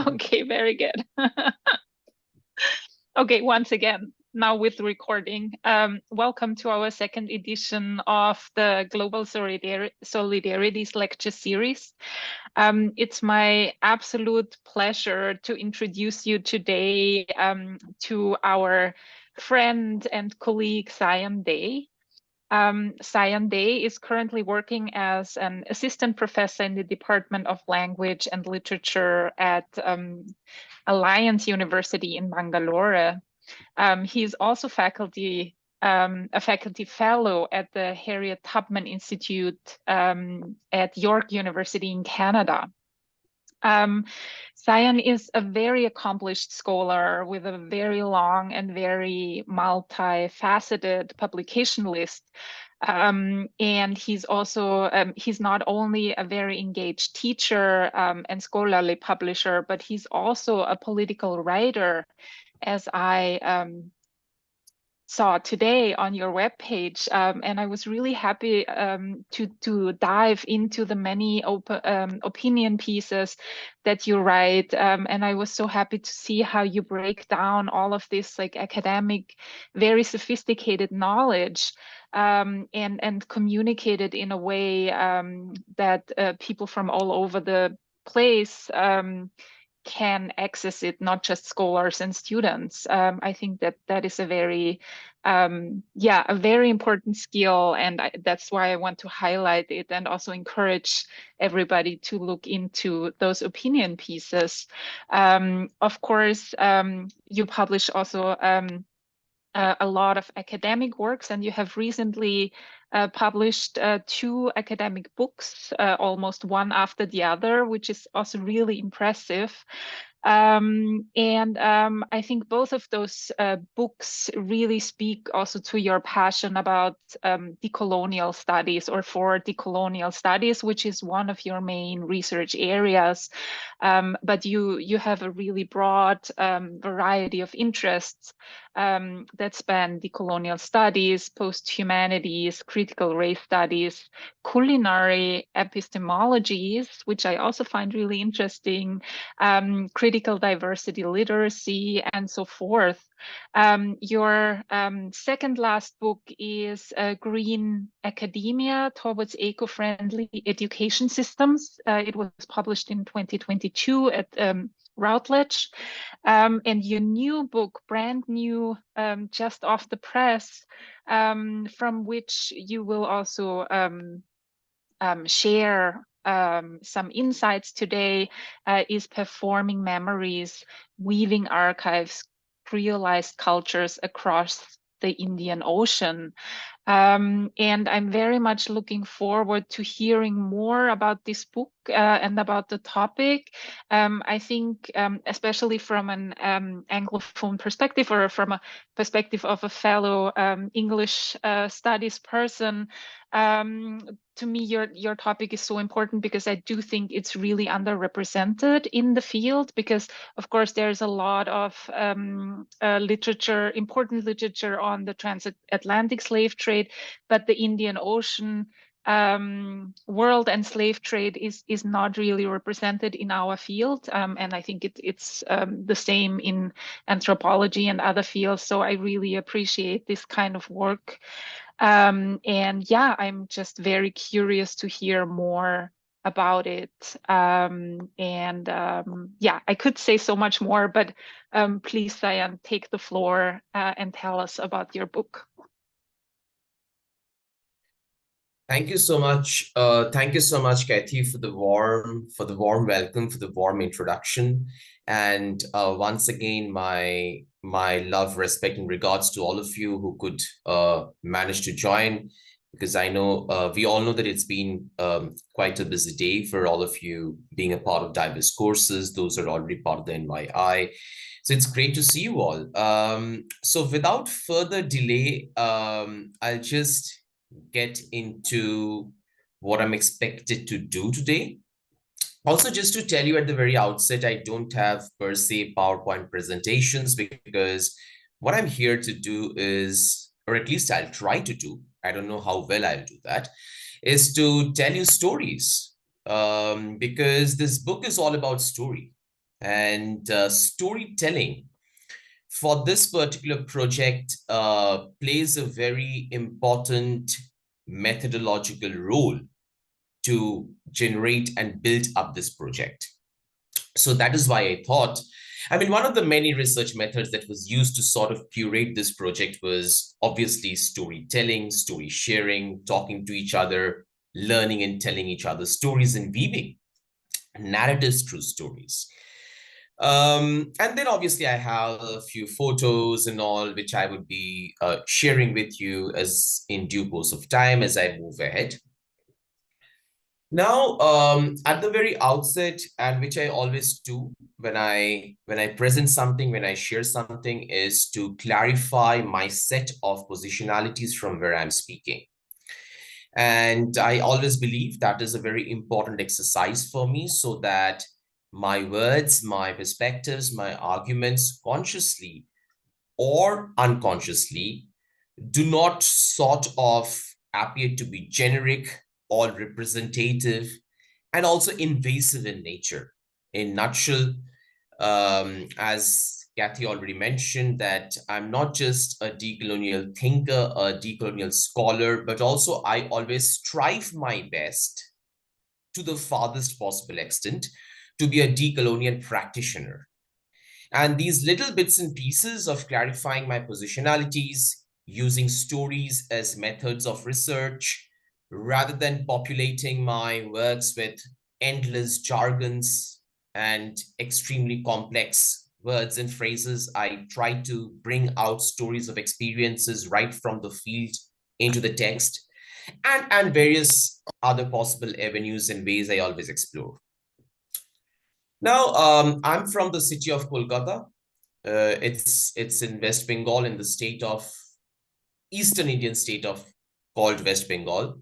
Okay, very good. Okay, once again, now with recording, welcome to our second edition of the Global Solidarities Lecture Series. It's my absolute pleasure to introduce you today to our friend and colleague, Sayan Day. Sayan Day is currently working as an assistant professor in the Department of Language and Literature at Alliance University in Bangalore. He's also a faculty fellow at the Harriet Tubman Institute at York University in Canada. Sayan is a very accomplished scholar with a very long and very multifaceted publication list. And he's also, he's not only a very engaged teacher and scholarly publisher, but he's also a political writer, as I saw today on your webpage, and I was really happy to dive into the many opinion pieces that you write, and I was so happy to see how you break down all of this like academic, very sophisticated knowledge and communicate it in a way that people from all over the place can access it, not just scholars and students. I think that that is a very, a very important skill, and that's why I want to highlight it and also encourage everybody to look into those opinion pieces. Of course, you publish also a lot of academic works, and you have recently published two academic books, almost one after the other, which is also really impressive. I think both of those books really speak also to your passion about decolonial studies, or for decolonial studies, which is one of your main research areas. But you have a really broad variety of interests that span decolonial studies, post-humanities, critical race studies, culinary epistemologies, which I also find really interesting, critical diversity literacy, and so forth. Your second last book is Green Academia Towards Eco-Friendly Education Systems. It was published in 2022 at Routledge. And your new book, brand new, just off the press, from which you will also share some insights today, is Performing Memories, Weaving Archives, Creolized Cultures Across the Indian Ocean. And I'm very much looking forward to hearing more about this book and about the topic. I think, especially from an Anglophone perspective, or from a perspective of a fellow English studies person, to me, your topic is so important, because I do think it's really underrepresented in the field, because of course there's a lot of literature, important literature on the transatlantic slave trade, but the Indian Ocean world and slave trade is not really represented in our field, and I think it's the same in anthropology and other fields. So I really appreciate this kind of work. And yeah, I'm just very curious to hear more about it. Yeah, I could say so much more, but please, Sayan, take the floor and tell us about your book. Thank you so much. Thank you so much, Kathy, for the warm welcome, for the warm introduction. And once again, my love, respect, and regards to all of you who could manage to join, because I know we all know that it's been quite a busy day for all of you being a part of diverse courses. Those are already part of the NYI. So it's great to see you all. So without further delay, I'll just get into what I'm expected to do today. Also, just to tell you at the very outset, I don't have per se PowerPoint presentations, because what I'm here to do is, or at least I'll try to do, I don't know how well I'll do that, is to tell you stories, because this book is all about story. And storytelling for this particular project plays a very important methodological role to generate and build up this project. So that is why I thought, I mean, one of the many research methods that was used to sort of curate this project was obviously storytelling, story sharing, talking to each other, learning and telling each other stories, and weaving narratives through stories. And then obviously I have a few photos and all, which I would be sharing with you as in due course of time as I move ahead. Now, at the very outset, and which I always do when I present something, when I share something, is to clarify my set of positionalities from where I'm speaking. And I always believe that is a very important exercise for me, so that my words, my perspectives, my arguments, consciously or unconsciously, do not sort of appear to be generic or representative and also invasive in nature. In nutshell, as Kathy already mentioned, that I'm not just a decolonial thinker, a decolonial scholar, but also I always strive my best to the farthest possible extent to be a decolonial practitioner. And these little bits and pieces of clarifying my positionalities, using stories as methods of research, rather than populating my works with endless jargons and extremely complex words and phrases, I try to bring out stories of experiences right from the field into the text, and various other possible avenues and ways I always explore. Now, I'm from the city of Kolkata. It's in West Bengal, in the state of Eastern Indian state of called West Bengal,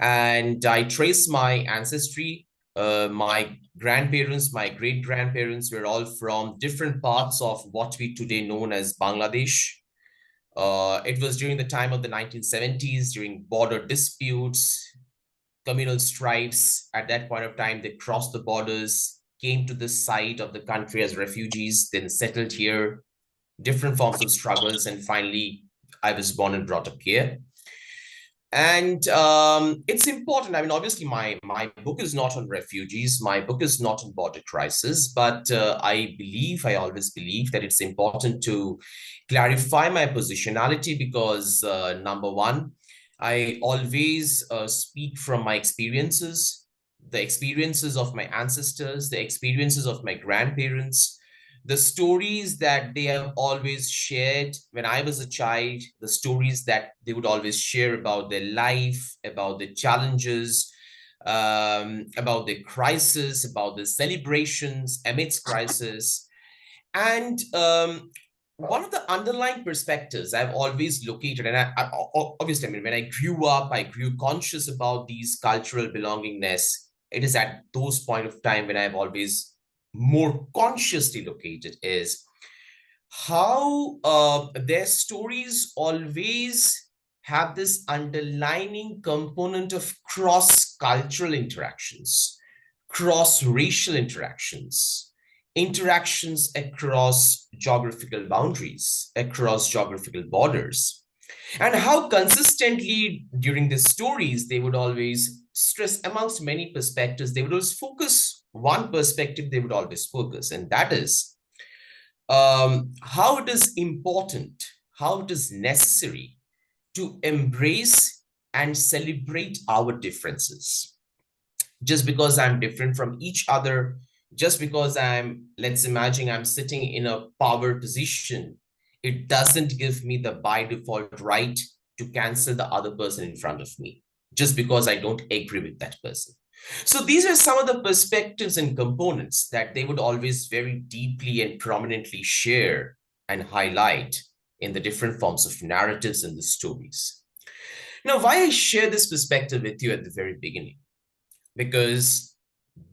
and I trace my ancestry. My grandparents, my great grandparents were all from different parts of what we today known as Bangladesh. It was during the time of the 1970s, during border disputes, communal strifes. At that point of time, they crossed the borders, came to this side of the country as refugees, then settled here, different forms of struggles, and finally, I was born and brought up here. And it's important. I mean, obviously, my book is not on refugees. My book is not on border crisis. But I always believe that it's important to clarify my positionality because, number one, I always speak from my experiences, the experiences of my ancestors, the experiences of my grandparents, the stories that they have always shared when I was a child, the stories that they would always share about their life, about the challenges, about the crisis, about the celebrations amidst crisis. And one of the underlying perspectives I've always located, and obviously, I mean, when I grew up, I grew conscious about these cultural belongingness. It is at those point of time when I've always more consciously located is how their stories always have this underlining component of cross-cultural interactions, cross-racial interactions, interactions across geographical boundaries, across geographical borders, and how consistently during the stories they would always stress amongst many perspectives, they would always focus one perspective, they would always focus, and that is how it is important, how it is necessary to embrace and celebrate our differences. Just because I'm different from each other, just because let's imagine I'm sitting in a power position, it doesn't give me the by default right to cancel the other person in front of me, just because I don't agree with that person. So these are some of the perspectives and components that they would always very deeply and prominently share and highlight in the different forms of narratives and the stories. Now, why I share this perspective with you at the very beginning? Because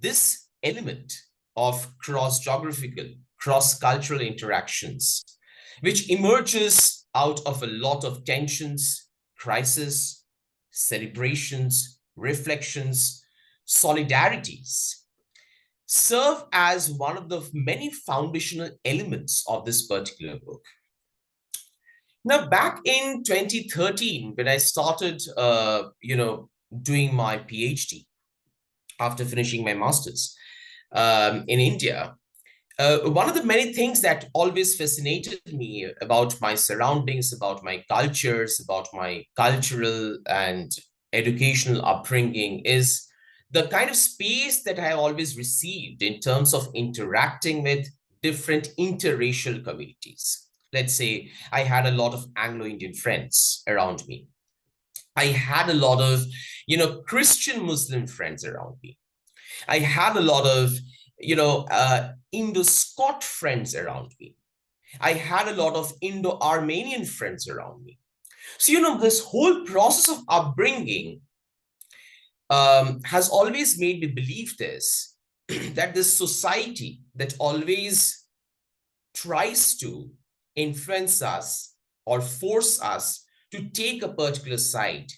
this element of cross-geographical, cross-cultural interactions, which emerges out of a lot of tensions, crisis, celebrations, reflections, solidarities, serve as one of the many foundational elements of this particular book. Now, back in 2013, when I started, doing my PhD after finishing my master's in India, one of the many things that always fascinated me about my surroundings, about my cultures, about my cultural and educational upbringing is the kind of space that I always received in terms of interacting with different interracial communities. Let's say I had a lot of Anglo-Indian friends around me. I had a lot of, Christian Muslim friends around me. I had a lot of, Indo-Scot friends around me. I had a lot of Indo-Armenian friends around me. So, this whole process of upbringing has always made me believe this, that this society that always tries to influence us or force us to take a particular side,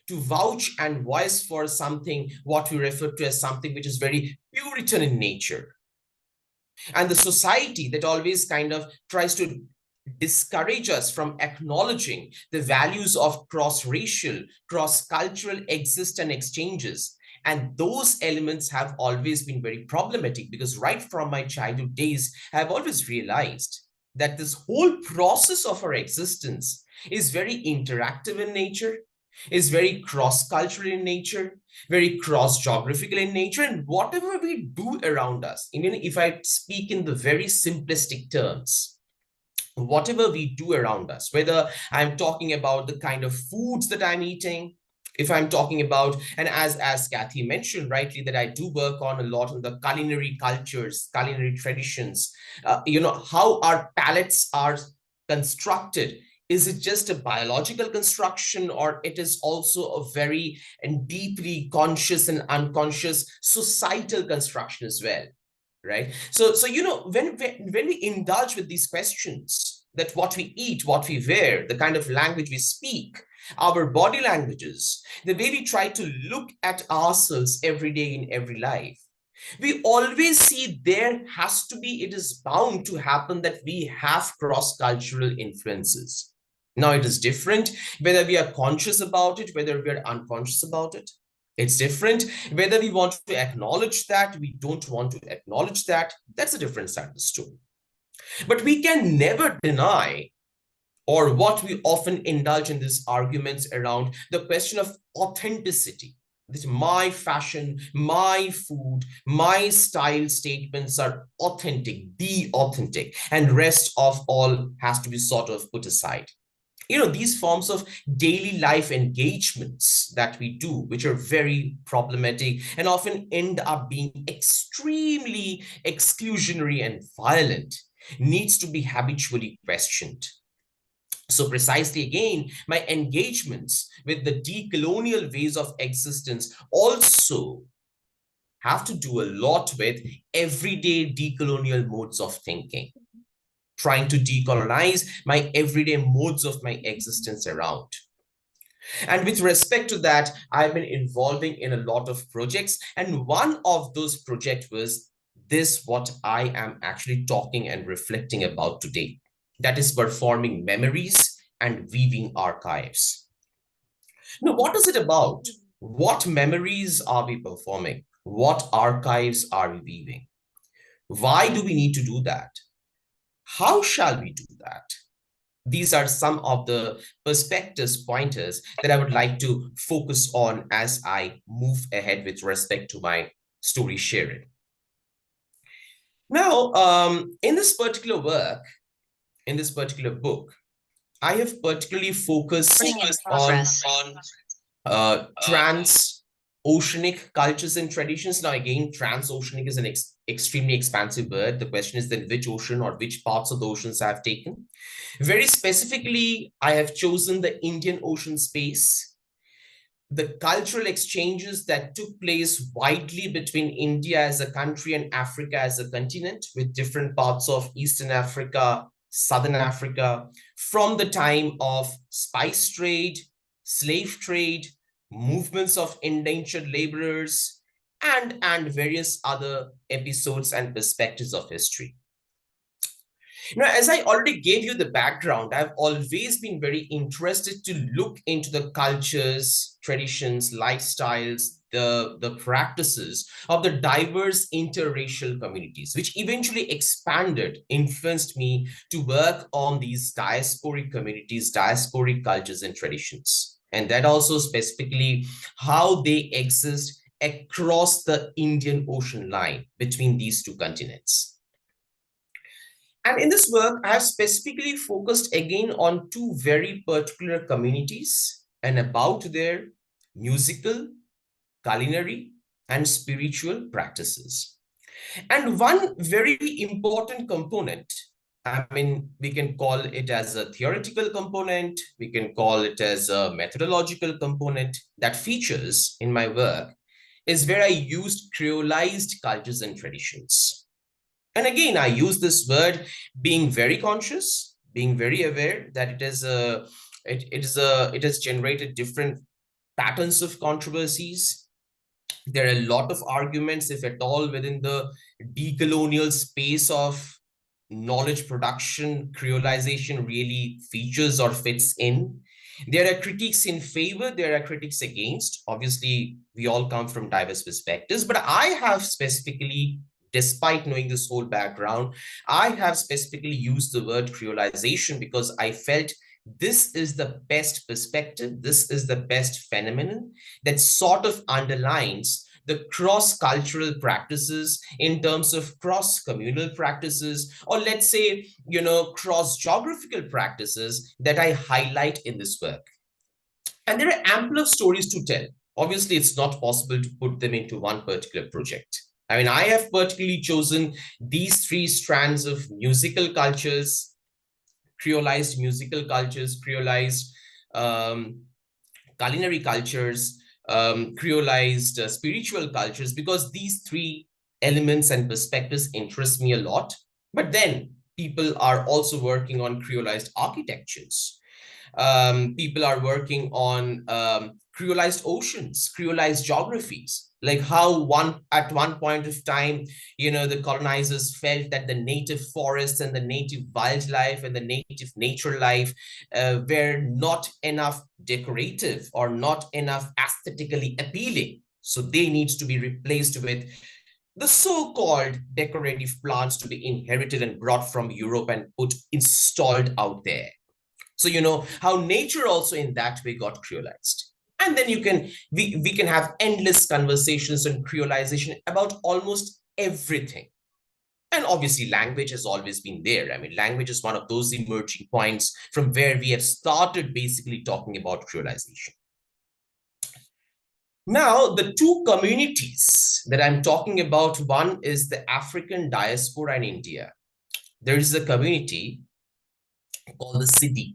to vouch and voice for something, what we refer to as something which is very Puritan in nature. And the society that always kind of tries to discourage us from acknowledging the values of cross-racial, cross-cultural exist and exchanges. And those elements have always been very problematic, because right from my childhood days, I've always realized that this whole process of our existence is very interactive in nature, is very cross-cultural in nature, very cross-geographical in nature, and whatever we do around us, even if I speak in the very simplistic terms, whatever we do around us, whether I'm talking about the kind of foods that I'm eating, if I'm talking about, and as Kathy mentioned rightly, that I do work on a lot on the culinary cultures, culinary traditions, how our palates are constructed. Is it just a biological construction, or it is also a very and deeply conscious and unconscious societal construction as well? Right. So when we indulge with these questions, that what we eat, what we wear, the kind of language we speak, our body languages, the way we try to look at ourselves every day in every life, we always see there has to be, it is bound to happen that we have cross-cultural influences. Now, it is different whether we are conscious about it, whether we are unconscious about it. It's different whether we want to acknowledge that, we don't want to acknowledge that. That's a different side of the story. But we can never deny, or what we often indulge in these arguments around the question of authenticity. That my fashion, my food, my style statements are authentic, the authentic, and rest of all has to be sort of put aside. These forms of daily life engagements that we do, which are very problematic and often end up being extremely exclusionary and violent, needs to be habitually questioned. So precisely again, my engagements with the decolonial ways of existence also have to do a lot with everyday decolonial modes of thinking, trying to decolonize my everyday modes of my existence around. And with respect to that, I've been involving in a lot of projects. And one of those projects was this, what I am actually talking and reflecting about today. That is performing memories and weaving archives. Now, what is it about? What memories are we performing? What archives are we weaving? Why do we need to do that? How shall we do that? These are some of the perspectives, pointers that I would like to focus on as I move ahead with respect to my story sharing. Now, in this particular work, in this particular book, I have particularly focused on trans-oceanic cultures and traditions. Now, again, trans-oceanic is an extremely expansive word. The question is then which ocean or which parts of the oceans I've taken. Very specifically, I have chosen the Indian Ocean space, the cultural exchanges that took place widely between India as a country and Africa as a continent, with different parts of Eastern Africa, Southern Africa, from the time of spice trade, slave trade, movements of indentured laborers, and various other episodes and perspectives of history. As I already gave you the background, I've always been very interested to look into the cultures, traditions, lifestyles, the practices of the diverse interracial communities, which eventually expanded, influenced me to work on these diasporic communities, diasporic cultures and traditions. And that also specifically how they exist across the Indian Ocean line between these two continents. And in this work, I have specifically focused again on two very particular communities and about their musical, culinary, and spiritual practices. And one very important component, I mean, we can call it as a theoretical component, we can call it as a methodological component that features in my work, is where I used creolized cultures and traditions. And again, I use this word being very conscious, being very aware that it has generated different patterns of controversies. There are a lot of arguments, if at all, within the decolonial space of knowledge production, creolization really features or fits in. There are critiques in favor, there are critics against. Obviously, we all come from diverse perspectives, but I have specifically, despite knowing this whole background, I have specifically used the word creolization because I felt this is the best perspective, this is the best phenomenon that sort of underlines the cross-cultural practices in terms of cross-communal practices, or let's say, cross-geographical practices that I highlight in this work. And there are ample of stories to tell. Obviously, it's not possible to put them into one particular project. I mean, I have particularly chosen these three strands of musical cultures, creolized musical cultures, creolized culinary cultures, creolized spiritual cultures, because these three elements and perspectives interest me a lot. But then people are also working on creolized architectures. People are working on creolized oceans, creolized geographies, like how at one point of time, the colonizers felt that the native forests and the native wildlife and the native nature life were not enough decorative or not enough aesthetically appealing. So they need to be replaced with the so-called decorative plants to be inherited and brought from Europe and installed out there. So how nature also in that way got creolized. And then we can have endless conversations on creolization about almost everything. And obviously language has always been there. I mean, language is one of those emerging points from where we have started basically talking about creolization. Now, the two communities that I'm talking about, one is the African diaspora in India. There is a community called the Siddhi.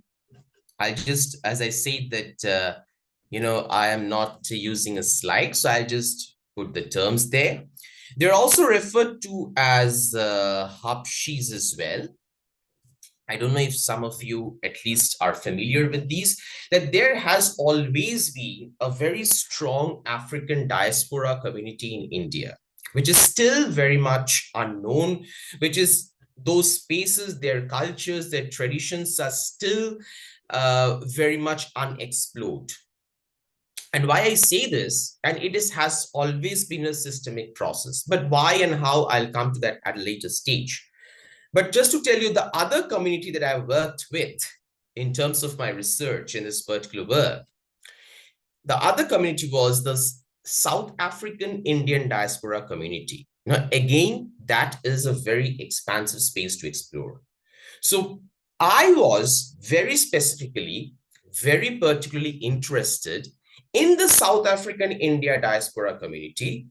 I'll just, as I said that, I am not using a slide, so I'll just put the terms there. They're also referred to as Habshis as well. I don't know if some of you at least are familiar with these, that there has always been a very strong African diaspora community in India, which is still very much unknown, which is those spaces, their cultures, their traditions are still very much unexplored. And why I say this, and has always been a systemic process, but why and how, I'll come to that at a later stage. But just to tell you, the other community that I worked with in terms of my research in this particular work, the other community was the South African Indian diaspora community. Now, again, that is a very expansive space to explore. So I was very specifically, very particularly interested in the South African India diaspora community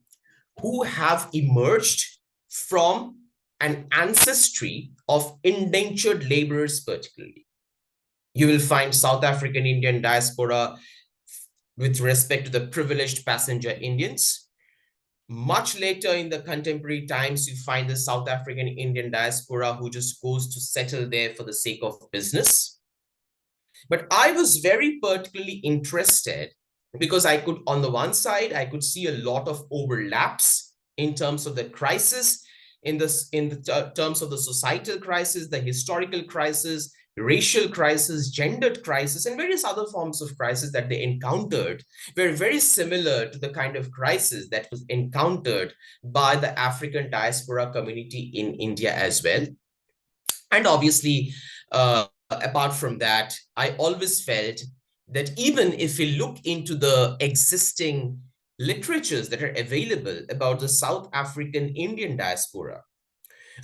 who have emerged from an ancestry of indentured laborers particularly. You will find South African Indian diaspora with respect to the privileged passenger Indians. Much later in the contemporary times, you find the South African Indian diaspora who just goes to settle there for the sake of business. But I was very particularly interested, because I could, on the one side, I could see a lot of overlaps in terms of the crisis, in the terms of the societal crisis, the historical crisis, racial crisis, gendered crisis, and various other forms of crisis that they encountered were very similar to the kind of crisis that was encountered by the African diaspora community in India as well. And obviously, apart from that, I always felt that even if we look into the existing literatures that are available about the South African Indian diaspora,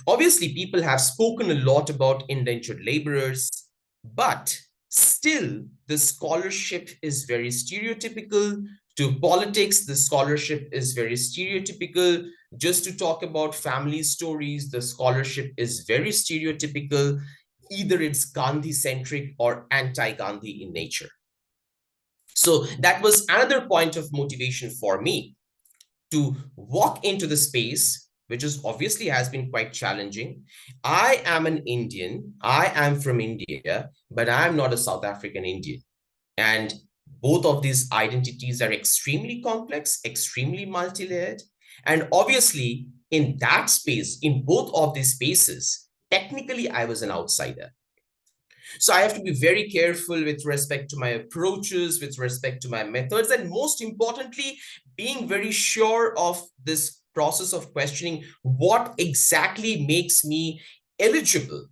obviously people have spoken a lot about indentured laborers, but still the scholarship is very stereotypical. To politics, the scholarship is very stereotypical. Just to talk about family stories, the scholarship is very stereotypical. Either it's Gandhi-centric or anti-Gandhi in nature. So that was another point of motivation for me to walk into the space, which is obviously has been quite challenging. I am an Indian, I am from India, but I'm not a South African Indian. And both of these identities are extremely complex, extremely multi-layered. And obviously, in that space, in both of these spaces, technically I was an outsider. So I have to be very careful with respect to my approaches, with respect to my methods, and most importantly, being very sure of this process of questioning what exactly makes me eligible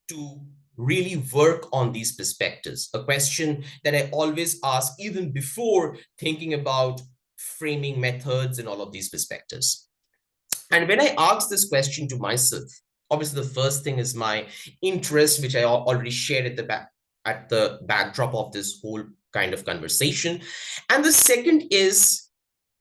to really work on these perspectives. A question that I always ask even before thinking about framing methods and all of these perspectives. And when I ask this question to myself, obviously the first thing is my interest, which I already shared at the backdrop of this whole kind of conversation. And the second is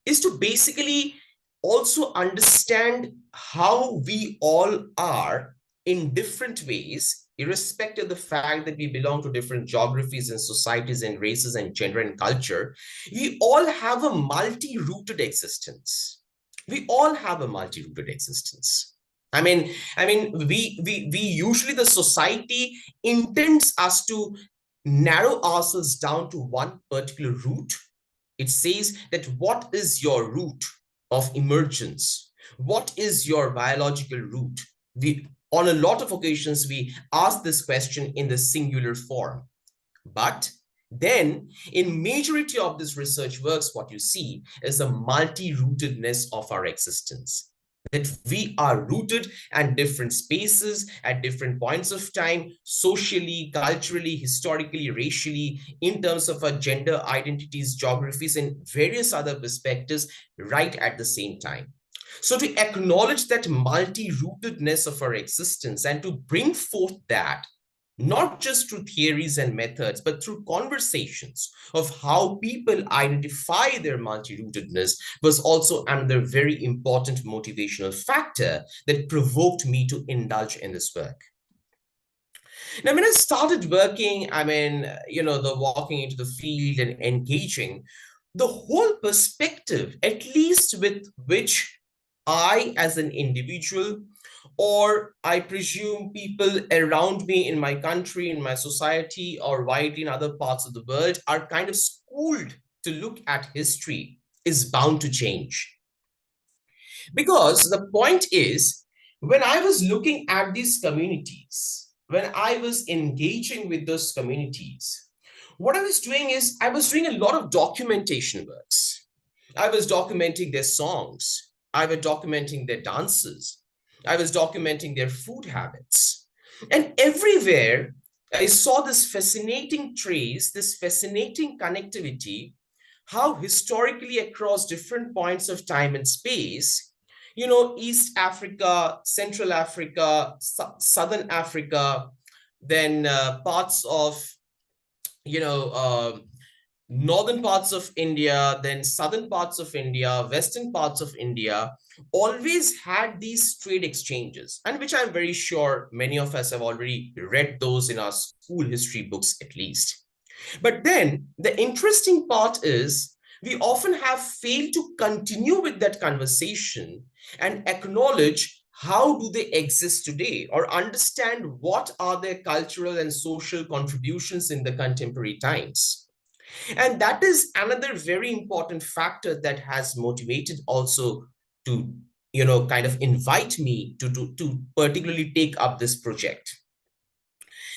to basically also understand how we all are in different ways, irrespective of the fact that we belong to different geographies and societies and races and gender and culture. We all have a multi-rooted existence. We all have a multi-rooted existence. We usually, the society intends us to narrow ourselves down to one particular root. It says that what is your root of emergence? What is your biological root? On a lot of occasions, we ask this question in the singular form. But then in majority of this research works, what you see is the multi-rootedness of our existence. That we are rooted at different spaces, at different points of time, socially, culturally, historically, racially, in terms of our gender identities, geographies, and various other perspectives right at the same time. So to acknowledge that multi-rootedness of our existence and to bring forth that not just through theories and methods, but through conversations of how people identify their multi-rootedness was also another very important motivational factor that provoked me to indulge in this work. Now, when I started working, the walking into the field and engaging, the whole perspective, at least with which I, as an individual, or I presume people around me in my country, in my society, or widely in other parts of the world are kind of schooled to look at history, is bound to change. Because the point is, when I was looking at these communities, when I was engaging with those communities, what I was doing is I was doing a lot of documentation works. I was documenting their songs. I was documenting their dances. I was documenting their food habits. And everywhere I saw this fascinating trace, this fascinating connectivity, how historically across different points of time and space, East Africa, Central Africa, Southern Africa, then parts of, northern parts of India, then southern parts of India, western parts of India, always had these trade exchanges, and which I'm very sure many of us have already read those in our school history books at least. But then the interesting part is we often have failed to continue with that conversation and acknowledge how do they exist today, or understand what are their cultural and social contributions in the contemporary times. And that is another very important factor that has motivated also to, kind of invite me to particularly take up this project.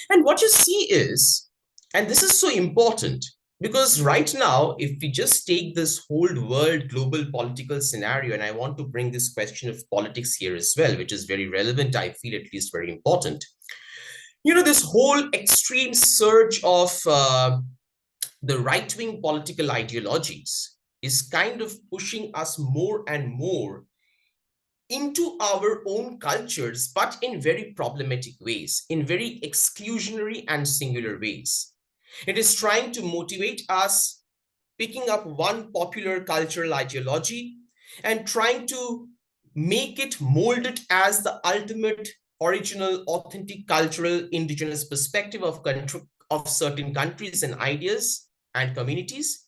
And what you see is, and this is so important, because right now, if we just take this whole world global political scenario, and I want to bring this question of politics here as well, which is very relevant, I feel at least very important. This whole extreme surge of the right-wing political ideologies is kind of pushing us more and more into our own cultures, but in very problematic ways, in very exclusionary and singular ways. It is trying to motivate us, picking up one popular cultural ideology and trying to make it molded as the ultimate original, authentic, cultural, indigenous perspective of certain countries and ideas and communities,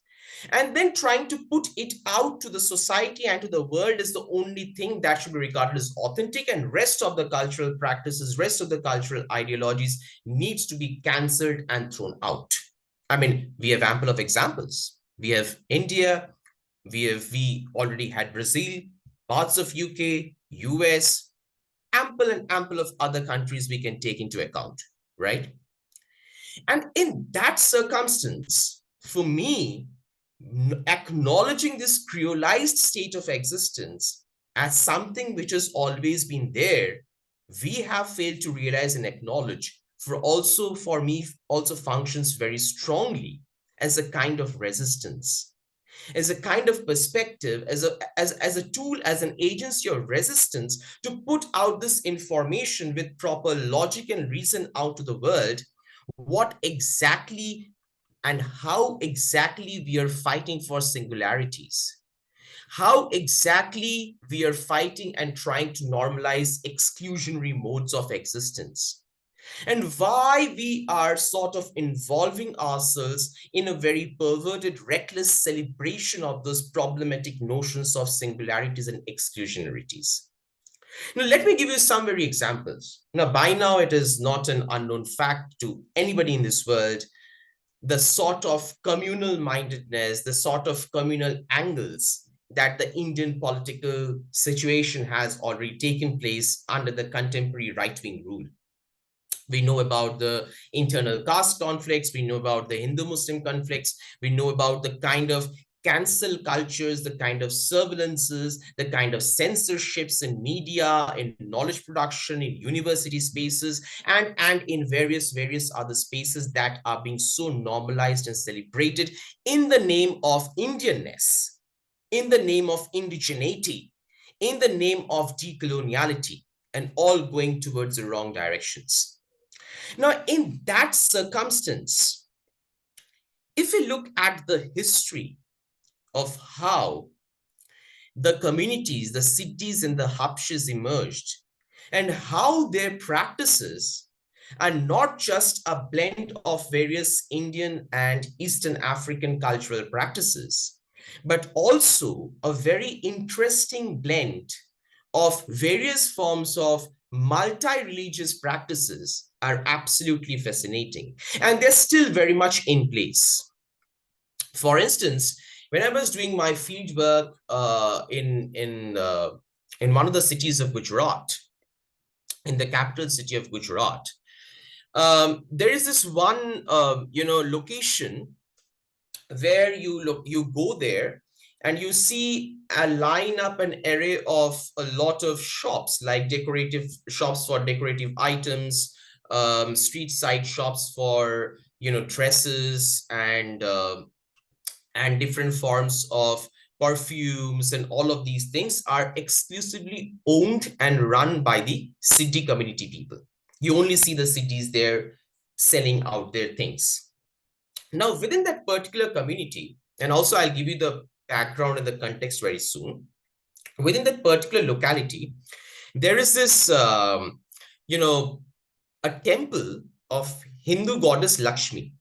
and then trying to put it out to the society and to the world as the only thing that should be regarded as authentic, and rest of the cultural practices, rest of the cultural ideologies needs to be cancelled and thrown out. I mean, we have ample of examples. We have India, we already had Brazil, parts of UK, US, ample and ample of other countries we can take into account, right? And in that circumstance, for me, acknowledging this creolized state of existence as something which has always been there, we have failed to realize and acknowledge, for me, also functions very strongly as a kind of resistance, as a kind of perspective, as a tool, as an agency of resistance to put out this information with proper logic and reason out to the world, what exactly and how exactly we are fighting for singularities, how exactly we are fighting and trying to normalize exclusionary modes of existence, and why we are sort of involving ourselves in a very perverted, reckless celebration of those problematic notions of singularities and exclusionarities. Now, let me give you some very examples. Now, by now, it is not an unknown fact to anybody in this world, the sort of communal mindedness, the sort of communal angles that the Indian political situation has already taken place under the contemporary right-wing rule. We know about the internal caste conflicts, we know about the Hindu-Muslim conflicts, we know about the kind of cancel cultures, the kind of surveillances, the kind of censorships in media, in knowledge production, in university spaces, and in various other spaces that are being so normalized and celebrated in the name of Indianness, in the name of indigeneity, in the name of decoloniality, and all going towards the wrong directions. Now, in that circumstance, if we look at the history of how the communities, the cities, and the hubs emerged, and how their practices are not just a blend of various Indian and Eastern African cultural practices, but also a very interesting blend of various forms of multi-religious practices, are absolutely fascinating. And they're still very much in place. For instance, when I was doing my field work in one of the cities of Gujarat, in the capital city of Gujarat, there is this one location where you go there and you see a line up, an array of a lot of shops, like decorative shops for decorative items, street side shops for dresses, and different forms of perfumes, and all of these things are exclusively owned and run by the city community people. You only see the cities there selling out their things. Now, within that particular community, and also I'll give you the background and the context very soon, within that particular locality, there is this, a temple of Hindu goddess Lakshmi.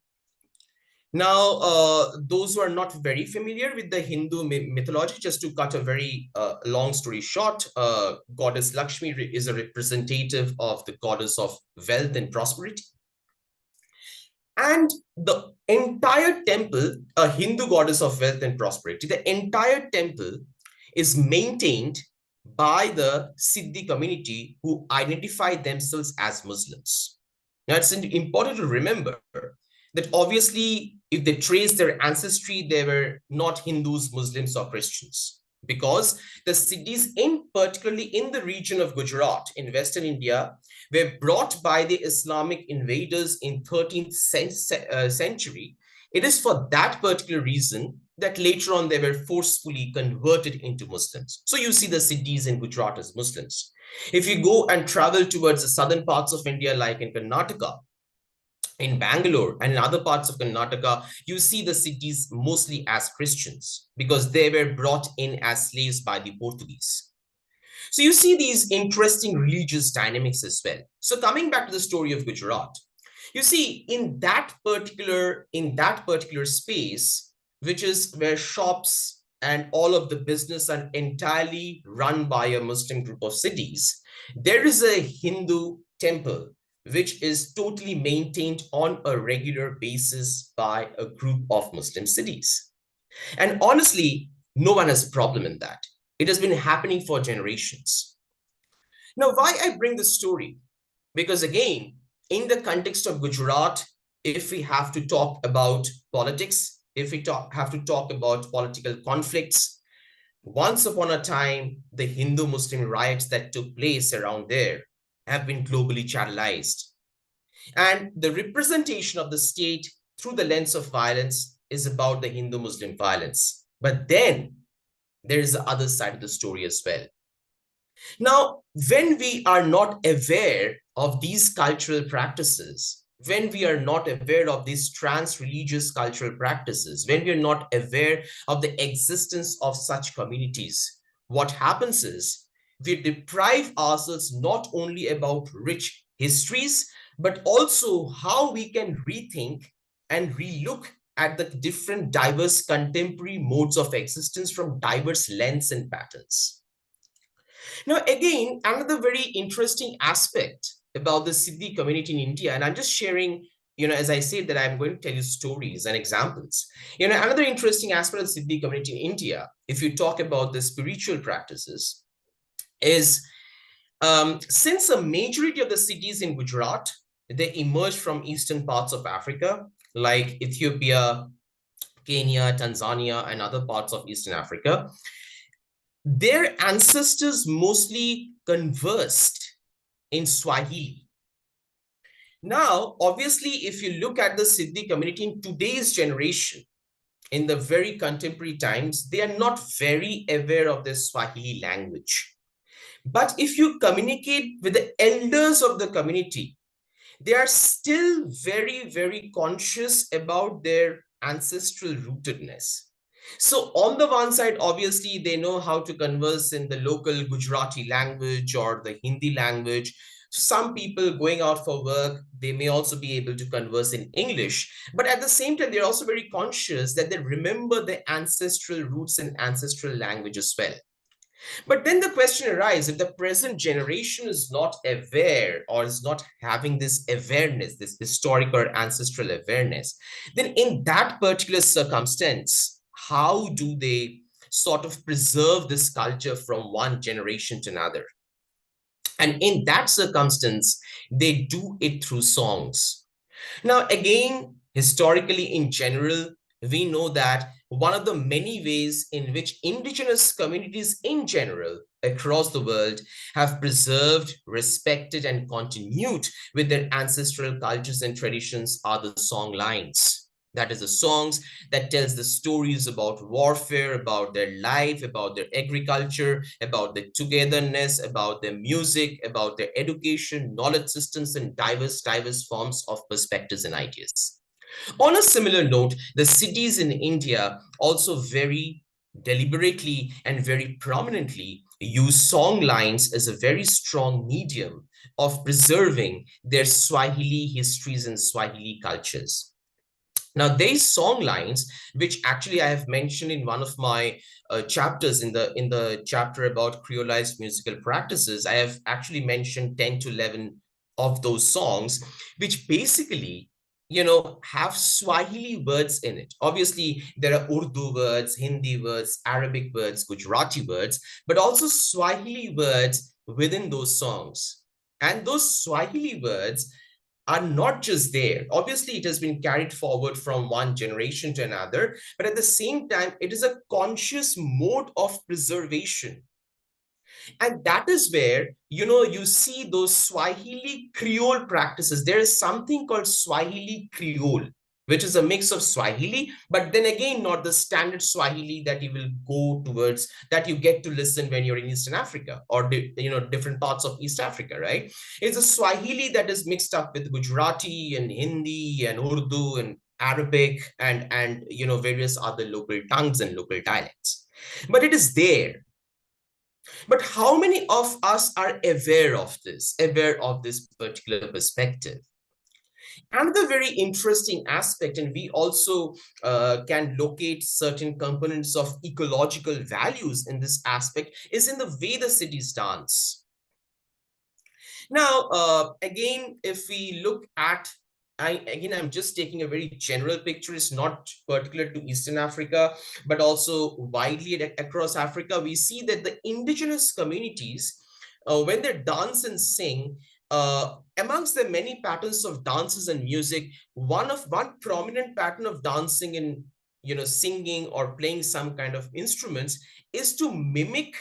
Now, those who are not very familiar with the Hindu mythology, just to cut a very long story short, goddess Lakshmi is a representative of the goddess of wealth and prosperity. And the entire temple, a Hindu goddess of wealth and prosperity, the entire temple is maintained by the Siddhi community who identify themselves as Muslims. Now, it's important to remember that obviously, if they trace their ancestry, they were not Hindus, Muslims, or Christians. Because the Siddhis, particularly in the region of Gujarat in Western India, were brought by the Islamic invaders in 13th century. It is for that particular reason that later on they were forcefully converted into Muslims. So you see the Siddhis in Gujarat as Muslims. If you go and travel towards the southern parts of India, like in Karnataka, in Bangalore and in other parts of Karnataka, you see the Siddhis mostly as Christians because they were brought in as slaves by the Portuguese. So you see these interesting religious dynamics as well. So coming back to the story of Gujarat, you see in that particular space, which is where shops and all of the business are entirely run by a Muslim group of cities, there is a Hindu temple which is totally maintained on a regular basis by a group of Muslim cities. And honestly, no one has a problem in that. It has been happening for generations. Now, why I bring this story? Because again, in the context of Gujarat, if we have to talk about politics, if we have to talk about political conflicts, once upon a time, the Hindu-Muslim riots that took place around there have been globally channelized. And the representation of the state through the lens of violence is about the Hindu-Muslim violence. But then there is the other side of the story as well. Now, when we are not aware of these cultural practices, when we are not aware of these trans-religious cultural practices, when we are not aware of the existence of such communities, what happens is we deprive ourselves not only about rich histories, but also how we can rethink and relook at the different diverse contemporary modes of existence from diverse lens and patterns. Now, again, another very interesting aspect about the Siddhi community in India, and I'm just sharing, as I said that I'm going to tell you stories and examples. Another interesting aspect of the Siddhi community in India, if you talk about the spiritual practices, is since a majority of the cities in Gujarat, they emerged from eastern parts of Africa, like Ethiopia, Kenya, Tanzania, and other parts of Eastern Africa. Their ancestors mostly conversed in Swahili. Now, obviously, if you look at the Siddhi community in today's generation, in the very contemporary times, they are not very aware of the Swahili language. But if you communicate with the elders of the community, they are still very, very conscious about their ancestral rootedness. So on the one side, obviously, they know how to converse in the local Gujarati language or the Hindi language. Some people going out for work, they may also be able to converse in English. But at the same time, they're also very conscious that they remember their ancestral roots and ancestral language as well. But then the question arises, if the present generation is not aware or is not having this awareness, this historic or ancestral awareness, then in that particular circumstance, how do they sort of preserve this culture from one generation to another? And in that circumstance, they do it through songs. Now, again, historically in general, we know that one of the many ways in which indigenous communities in general across the world have preserved, respected, and continued with their ancestral cultures and traditions are the song lines. That is the songs that tells the stories about warfare, about their life, about their agriculture, about their togetherness, about their music, about their education, knowledge systems, and diverse forms of perspectives and ideas. On a similar note, the cities in India also very deliberately and very prominently use song lines as a very strong medium of preserving their Swahili histories and Swahili cultures. Now, these song lines, which actually I have mentioned in one of my chapters in the chapter about creolized musical practices, I have actually mentioned 10 to 11 of those songs, which basically have Swahili words in it. Obviously, there are Urdu words, Hindi words, Arabic words, Gujarati words, but also Swahili words within those songs. And those Swahili words are not just there. Obviously, it has been carried forward from one generation to another, but at the same time, it is a conscious mode of preservation. And that is where, you see those Swahili Creole practices. There is something called Swahili Creole, which is a mix of Swahili, but then again, not the standard Swahili that you will go towards, that you get to listen when you're in Eastern Africa or, different parts of East Africa, right? It's a Swahili that is mixed up with Gujarati and Hindi and Urdu and Arabic and various other local tongues and local dialects. But it is there. But how many of us are aware of this particular perspective? Another very interesting aspect, and we also can locate certain components of ecological values in this aspect, is in the way the cities dance. Now, again, if we look at, I'm just taking a very general picture. It's not particular to Eastern Africa, but also widely across Africa. We see that the indigenous communities, when they dance and sing, amongst the many patterns of dances and music, one prominent pattern of dancing and singing or playing some kind of instruments is to mimic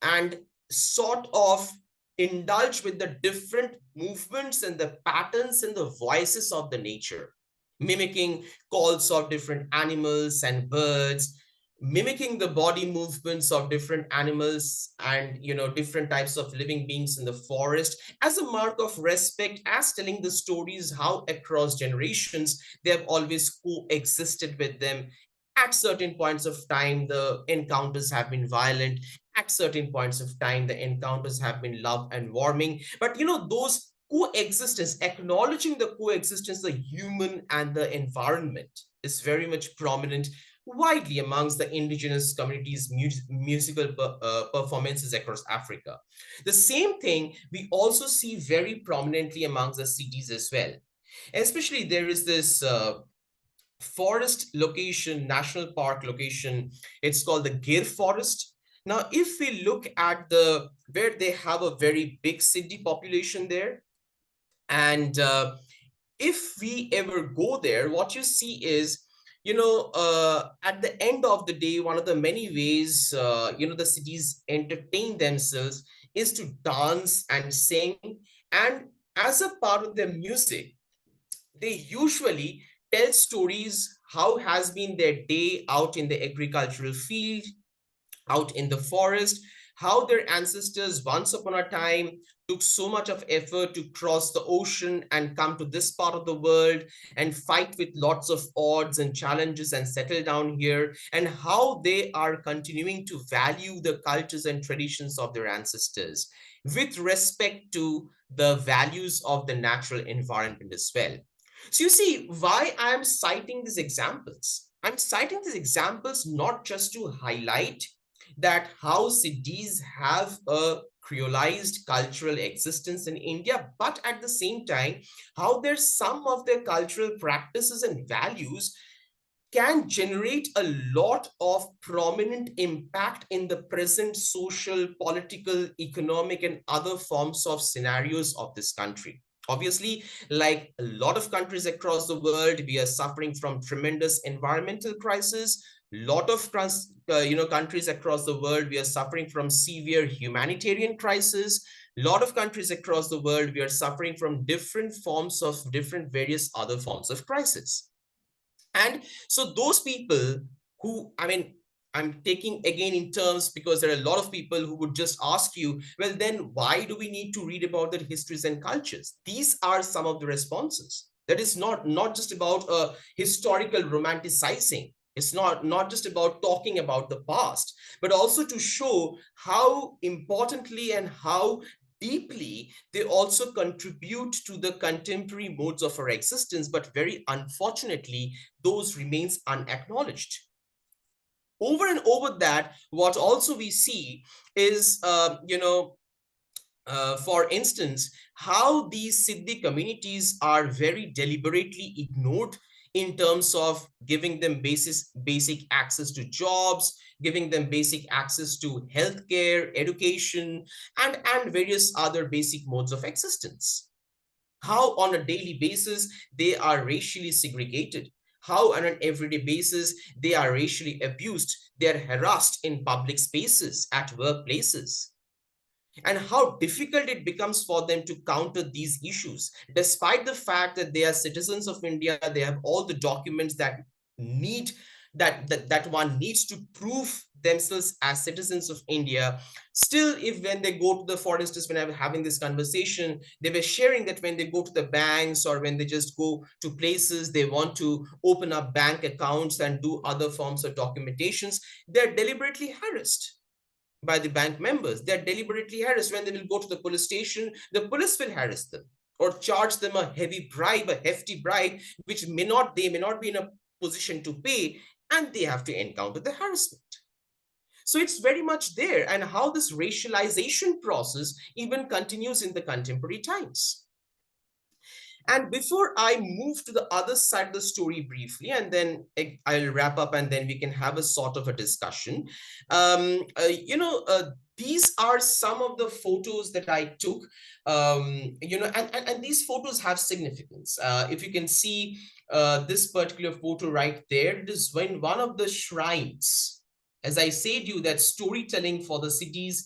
and sort of indulge with the different movements and the patterns and the voices of the nature, mimicking calls of different animals and birds, mimicking the body movements of different animals and different types of living beings in the forest, as a mark of respect, as telling the stories how across generations they have always coexisted with them. At certain points of time, the encounters have been violent. At certain points of time, the encounters have been love and warming. But those coexistence, acknowledging the coexistence, the human and the environment, is very much prominent widely amongst the indigenous communities' musical performances across Africa. The same thing we also see very prominently amongst the cities as well. Especially there is this forest location, national park location. It's called the Gir Forest. Now, if we look at where they have a very big city population there, and if we ever go there, what you see is, at the end of the day, one of the many ways, the cities entertain themselves is to dance and sing. And as a part of their music, they usually tell stories how has been their day out in the agricultural field, out in the forest, how their ancestors once upon a time took so much of effort to cross the ocean and come to this part of the world and fight with lots of odds and challenges and settle down here, and how they are continuing to value the cultures and traditions of their ancestors with respect to the values of the natural environment as well. So you see why I'm citing these examples. I'm citing these examples not just to highlight that how cities have a creolized cultural existence in India, but at the same time, how there's some of their cultural practices and values can generate a lot of prominent impact in the present social, political, economic, and other forms of scenarios of this country. Obviously, like a lot of countries across the world, we are suffering from tremendous environmental crisis. Lot of countries across the world, we are suffering from severe humanitarian crisis. Lot of countries across the world, we are suffering from different forms of different various other forms of crisis. And so those people who, I'm taking again in terms because there are a lot of people who would just ask you, well, then why do we need to read about their histories and cultures? These are some of the responses. That is not just about a historical romanticizing. It's not just about talking about the past, but also to show how importantly and how deeply they also contribute to the contemporary modes of our existence, but very unfortunately, those remains unacknowledged. Over and over that, what also we see is, For instance, how these Siddhi communities are very deliberately ignored in terms of giving them basic access to jobs, giving them basic access to healthcare, education, and various other basic modes of existence. How on a daily basis they are racially segregated, how on an everyday basis they are racially abused, they are harassed in public spaces, at workplaces, and how difficult it becomes for them to counter these issues despite the fact that they are citizens of India. They have all the documents that need that one needs to prove themselves as citizens of India. Still, if when they go to the, for instance, when I was having this conversation, they were sharing that when they go to the banks or when they just go to places, they want to open up bank accounts and do other forms of documentations, they're deliberately harassed by the bank members. They're deliberately harassed. When they will go to the police station, the police will harass them or charge them a heavy bribe, a hefty bribe, which they may not be in a position to pay, and they have to encounter the harassment. So it's very much there, and how this racialization process even continues in the contemporary times. And before I move to the other side of the story briefly, and then I'll wrap up and then we can have a sort of a discussion. These are some of the photos that I took, and these photos have significance. If you can see this particular photo right there, it is when one of the shrines, as I said you, that storytelling for the cities,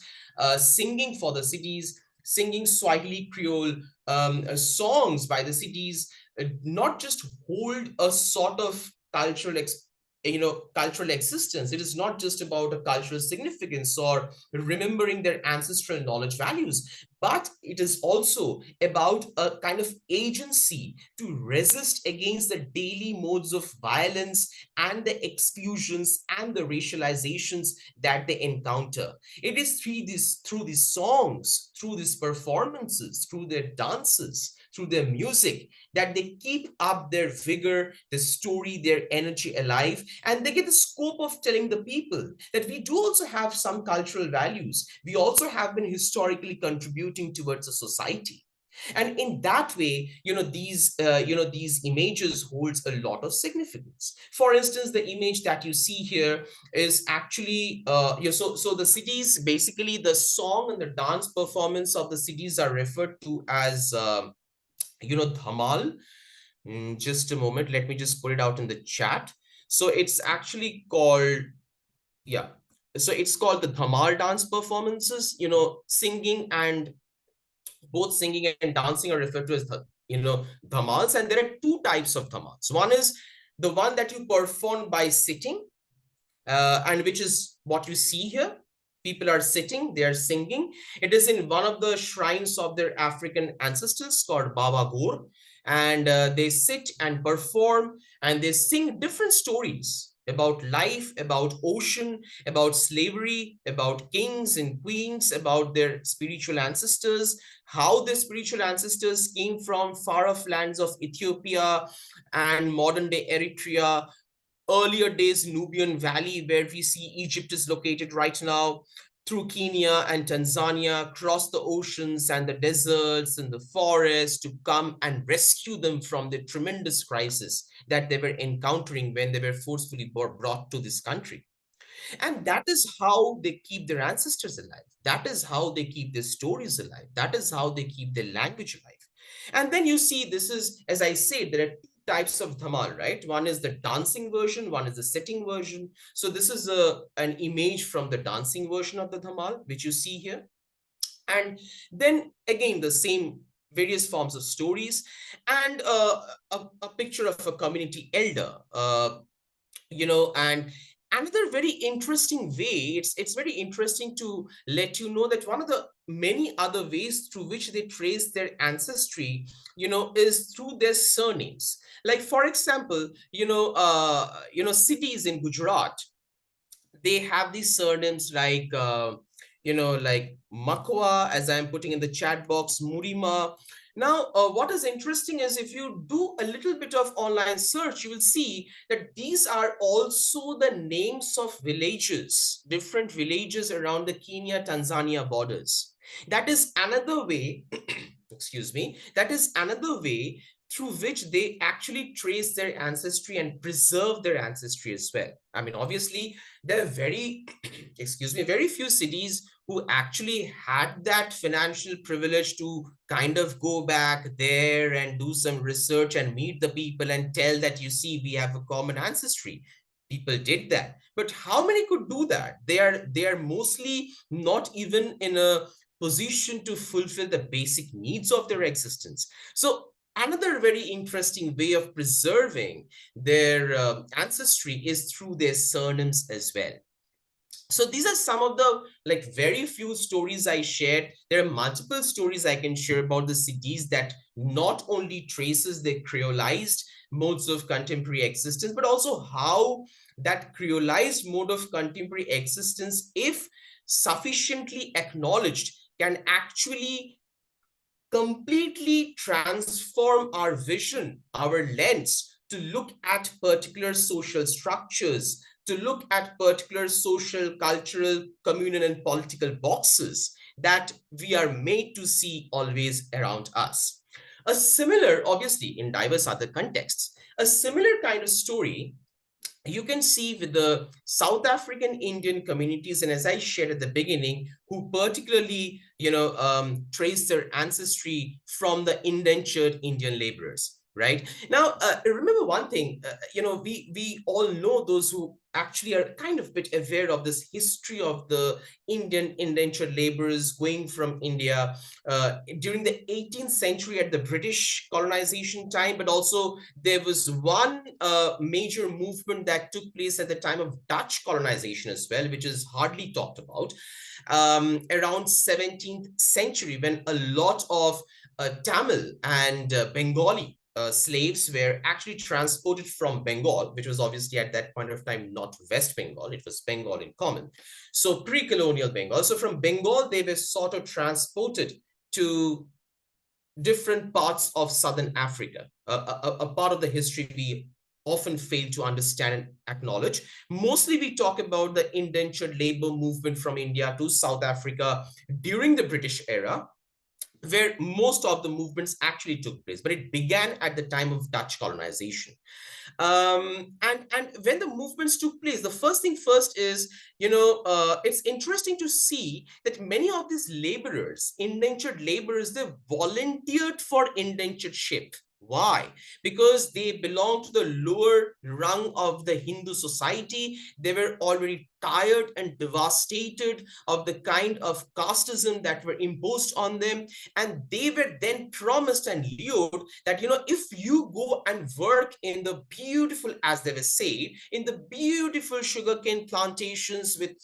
singing for the cities, singing Swahili Creole songs by the cities, not just hold a sort of cultural existence. It is not just about a cultural significance or remembering their ancestral knowledge values, but it is also about a kind of agency to resist against the daily modes of violence and the exclusions and the racializations that they encounter. It is through these songs, through these performances, through their dances, through their music, that they keep up their vigor, their story, their energy alive, and they get the scope of telling the people that we do also have some cultural values. We also have been historically contributing towards a society. And in that way, these images holds a lot of significance. For instance, the image that you see here is actually so the cities, basically the song and the dance performance of the cities are referred to as dhamal. Just a moment, let me just put it out in the chat. So it's actually called, yeah, so it's called the dhamal dance performances. Singing and both singing and dancing are referred to as dhamals, and there are two types of dhamals. One is the one that you perform by sitting, and which is what you see here. People are sitting, they are singing. It is in one of the shrines of their African ancestors called Baba Gor, and they sit and perform and they sing different stories about life, about ocean, about slavery, about kings and queens, about their spiritual ancestors, how their spiritual ancestors came from far off lands of Ethiopia and modern day Eritrea, earlier days Nubian Valley, where we see Egypt is located right now, through Kenya and Tanzania, cross the oceans and the deserts and the forests to come and rescue them from the tremendous crisis that they were encountering when they were forcefully brought to this country. And that is how they keep their ancestors alive. That is how they keep their stories alive. That is how they keep their language alive. And then you see, this is, as I said, there are two types of dhamal, right? One is the dancing version, one is the sitting version. So this is an image from the dancing version of the dhamal, which you see here. And then again, the same various forms of stories, and a picture of a community elder, and another very interesting way, it's very interesting to let you know that one of the many other ways through which they trace their ancestry, is through their surnames. Like, for example, cities in Gujarat, they have these surnames like like Makwa, as I'm putting in the chat box, Murima. Now, what is interesting is if you do a little bit of online search, you will see that these are also the names of villages, different villages around the Kenya-Tanzania borders. That is another way, excuse me, that is another way through which they actually trace their ancestry and preserve their ancestry as well. I mean, obviously, there are very, excuse me, very few cities who actually had that financial privilege to kind of go back there and do some research and meet the people and tell that, you see, we have a common ancestry. People did that, but how many could do that? They are mostly not even in a position to fulfill the basic needs of their existence. So another very interesting way of preserving their ancestry is through their surnames as well. So these are some of the like very few stories I shared. There are multiple stories I can share about the cities that not only traces the creolized modes of contemporary existence, but also how that creolized mode of contemporary existence, if sufficiently acknowledged, can actually completely transform our vision, our lens to look at particular social structures, to look at particular social, cultural, communal, and political boxes that we are made to see always around us. A similar, obviously, in diverse other contexts, a similar kind of story you can see with the South African Indian communities, and as I shared at the beginning, who particularly, trace their ancestry from the indentured Indian laborers. Right now, remember one thing. We all know those who actually are kind of bit aware of this history of the Indian indentured laborers going from India during the 18th century at the British colonization time, but also there was one major movement that took place at the time of Dutch colonization as well, which is hardly talked about, around 17th century, when a lot of Tamil and Bengali slaves were actually transported from Bengal, which was obviously at that point of time not West Bengal, it was Bengal in common. So pre-colonial Bengal. So from Bengal, they were sort of transported to different parts of Southern Africa, a part of the history we often fail to understand and acknowledge. Mostly we talk about the indentured labor movement from India to South Africa during the British era, where most of the movements actually took place, but it began at the time of Dutch colonization. And when the movements took place, the first thing first is, it's interesting to see that many of these laborers, indentured laborers, they volunteered for indentureship. Why? Because they belong to the lower rung of the Hindu society. They were already tired and devastated of the kind of casteism that were imposed on them. And they were then promised and lured that, if you go and work in the beautiful, as they were say, in the beautiful sugarcane plantations with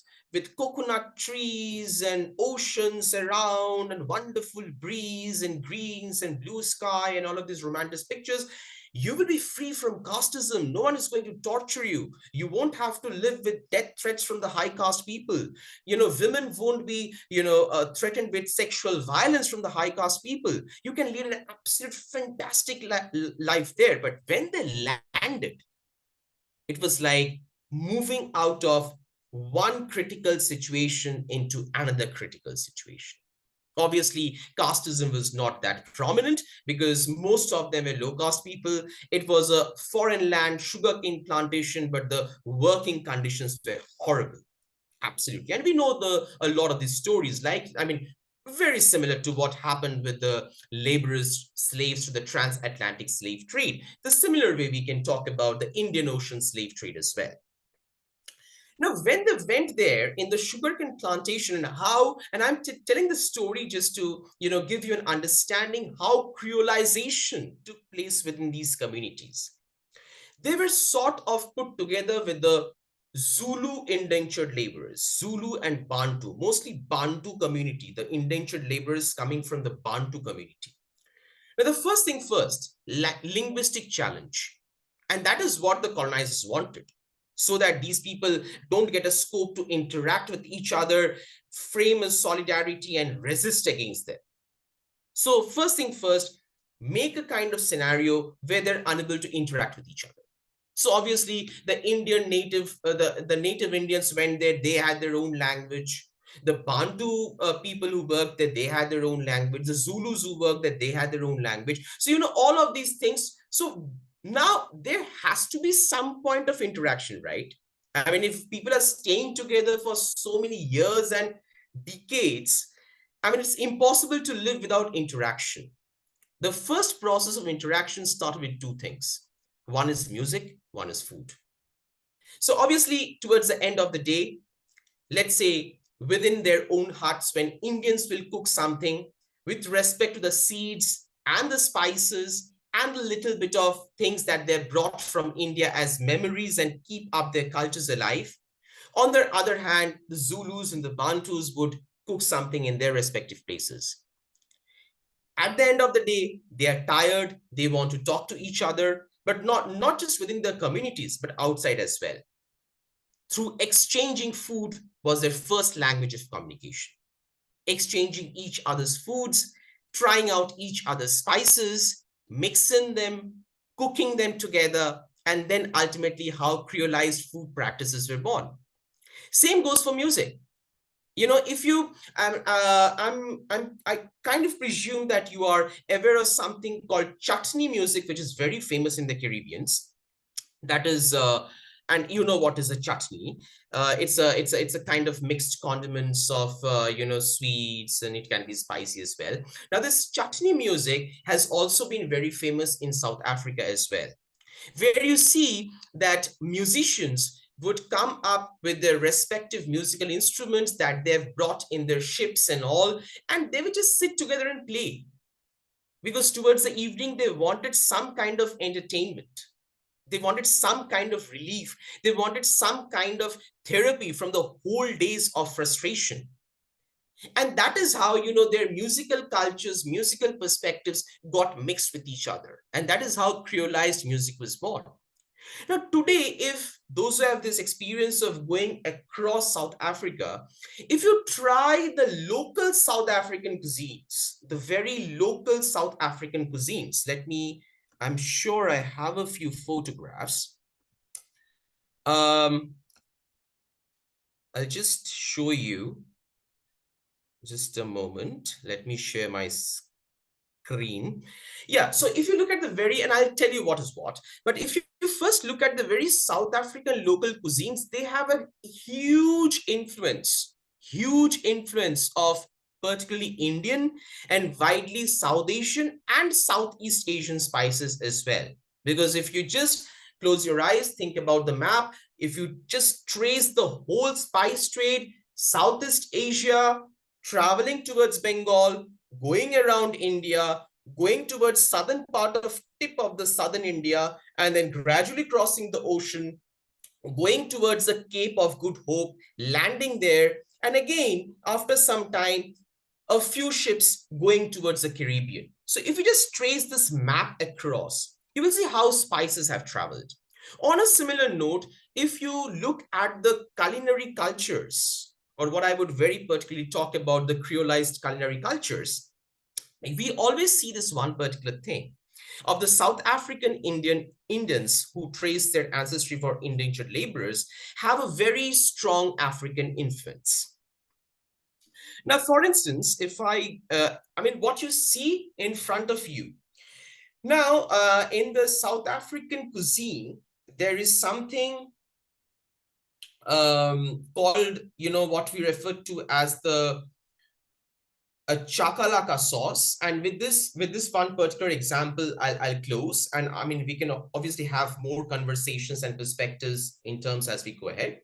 coconut trees and oceans around and wonderful breeze and greens and blue sky and all of these romantic pictures, you will be free from casteism. No one is going to torture you. You won't have to live with death threats from the high caste people. Women won't be, threatened with sexual violence from the high caste people. You can lead an absolute fantastic life there. But when they landed, it was like moving out of one critical situation into another critical situation. Obviously, casteism was not that prominent because most of them were low caste people. It was a foreign land sugarcane plantation, but the working conditions were horrible. Absolutely. And we know a lot of these stories, very similar to what happened with the laborers, slaves to the transatlantic slave trade. The similar way we can talk about the Indian Ocean slave trade as well. Now, when they went there in the sugarcane plantation and how, and I'm telling the story just to, give you an understanding how creolization took place within these communities. They were sort of put together with the Zulu indentured laborers, Zulu and Bantu, mostly Bantu community, the indentured laborers coming from the Bantu community. Now, the first thing first, linguistic challenge. And that is what the colonizers wanted, so that these people don't get a scope to interact with each other, frame a solidarity, and resist against them. So first thing first, make a kind of scenario where they're unable to interact with each other. So obviously the Indian native, the native Indians went there, they had their own language. The Bantu people who worked there, they had their own language. The Zulus who worked there, they had their own language. So, all of these things. So now there has to be some point of interaction, right? I mean, if people are staying together for so many years and decades, I mean, it's impossible to live without interaction. The first process of interaction started with two things. One is music, one is food. So obviously, towards the end of the day, let's say within their own huts, when Indians will cook something with respect to the seeds and the spices and a little bit of things that they've brought from India as memories and keep up their cultures alive. On the other hand, the Zulus and the Bantus would cook something in their respective places. At the end of the day, they are tired, they want to talk to each other, but not just within their communities, but outside as well. Through exchanging food was their first language of communication. Exchanging each other's foods, trying out each other's spices, mixing them, cooking them together, and then ultimately how creolized food practices were born. Same goes for music. If you, I kind of presume that you are aware of something called chutney music, which is very famous in the Caribbeans. That is, and you know what is a chutney. It's a kind of mixed condiments of sweets, and it can be spicy as well. Now this chutney music has also been very famous in South Africa as well, where you see that musicians would come up with their respective musical instruments that they've brought in their ships and all, and they would just sit together and play, because towards the evening they wanted some kind of entertainment. They wanted some kind of relief. They wanted some kind of therapy from the whole days of frustration. And that is how, their musical cultures, musical perspectives got mixed with each other. And that is how creolized music was born. Now, today, if those who have this experience of going across South Africa, if you try the local South African cuisines, the very local South African cuisines, I'm sure I have a few photographs. I'll just show you. Just a moment. Let me share my screen. Yeah, so if you look at and I'll tell you what is what, but if you first look at the very South African local cuisines, they have a huge influence of particularly Indian and widely South Asian and Southeast Asian spices as well. Because if you just close your eyes, think about the map, if you just trace the whole spice trade, Southeast Asia, traveling towards Bengal, going around India, going towards southern part of tip of the southern India, and then gradually crossing the ocean, going towards the Cape of Good Hope, landing there, and again, after some time, a few ships going towards the Caribbean. So if you just trace this map across, you will see how spices have traveled. On a similar note, if you look at the culinary cultures, or what I would very particularly talk about, the creolized culinary cultures, we always see this one particular thing of the South African Indians who trace their ancestry for indentured laborers have a very strong African influence. Now, for instance, if what you see in front of you now, in the South African cuisine, there is something called, what we refer to as a chakalaka sauce. And with this one particular example, I'll close. And I mean, we can obviously have more conversations and perspectives in terms as we go ahead.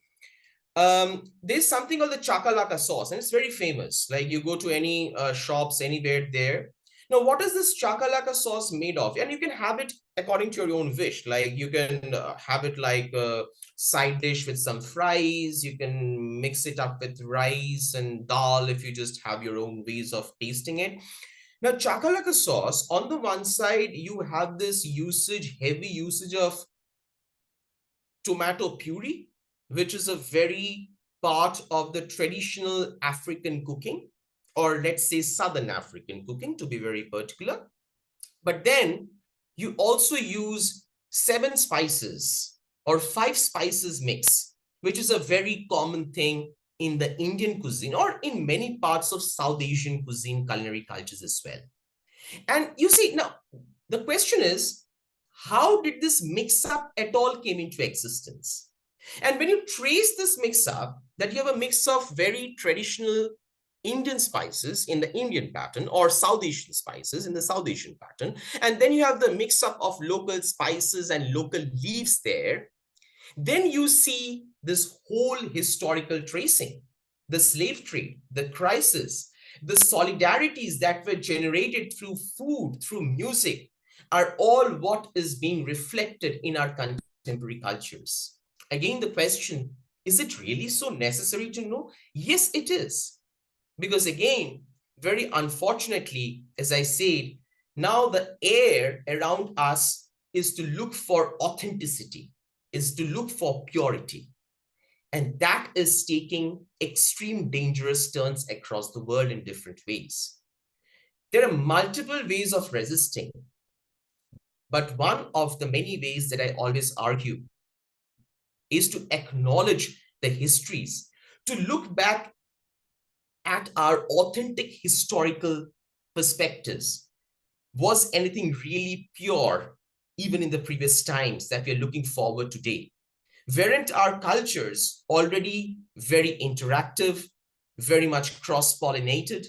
There's something called the chakalaka sauce, and it's very famous. Like you go to any shops anywhere there. Now, what is this chakalaka sauce made of? And you can have it according to your own wish. Like you can have it like a side dish with some fries. You can mix it up with rice and dal if you just have your own ways of tasting it. Now, chakalaka sauce, on the one side, you have this heavy usage of tomato puree, which is a very part of the traditional African cooking, or let's say Southern African cooking, to be very particular. But then you also use 7 spices or 5 spices mix, which is a very common thing in the Indian cuisine or in many parts of South Asian cuisine, culinary cultures as well. And you see, now the question is, how did this mix up at all came into existence? And when you trace this mix up, that you have a mix of very traditional Indian spices in the Indian pattern or South Asian spices in the South Asian pattern, and then you have the mix up of local spices and local leaves there, then you see this whole historical tracing, the slave trade, the crisis, the solidarities that were generated through food, through music, are all what is being reflected in our contemporary cultures. Again, the question, is it really so necessary to know? Yes, it is. Because again, very unfortunately, as I said, now the air around us is to look for authenticity, is to look for purity. And that is taking extreme dangerous turns across the world in different ways. There are multiple ways of resisting, but one of the many ways that I always argue is to acknowledge the histories, to look back at our authentic historical perspectives. Was anything really pure even in the previous times that we are looking forward today? Weren't our cultures already very interactive, very much cross-pollinated,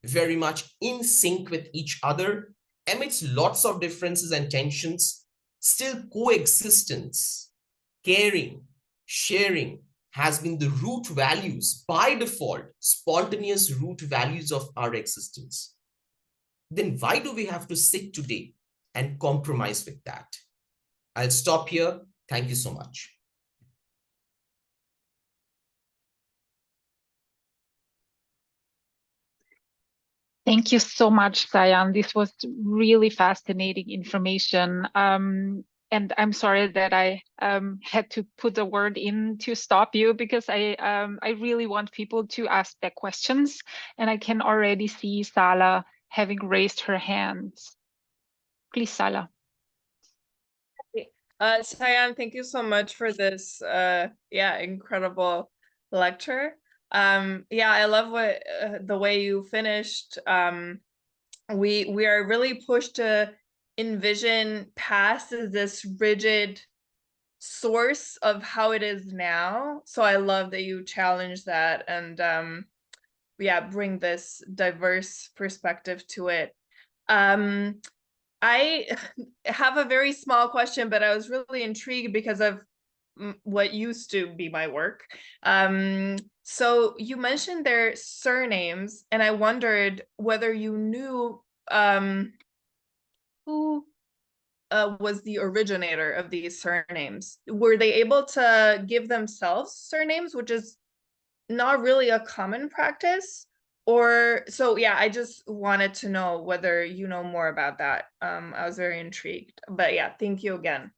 very much in sync with each other, amidst lots of differences and tensions, still coexistence, caring, sharing has been the root values by default, spontaneous root values of our existence. Then why do we have to sit today and compromise with that? I'll stop here. Thank you so much. Thank you so much, Sayan. This was really fascinating information. And I'm sorry that I had to put a word in to stop you, because I really want people to ask their questions, and I can already see Sala having raised her hands. Please, Sala. Sayan, thank you so much for this incredible lecture. I love what the way you finished. We are really pushed to envision past as this rigid source of how it is now. So I love that you challenge that and bring this diverse perspective to it. I have a very small question, but I was really intrigued because of what used to be my work. So you mentioned their surnames, and I wondered whether you knew who was the originator of these surnames. Were they able to give themselves surnames, which is not really a common practice? Or so I just wanted to know whether you know more about that. I was very intrigued, but thank you again.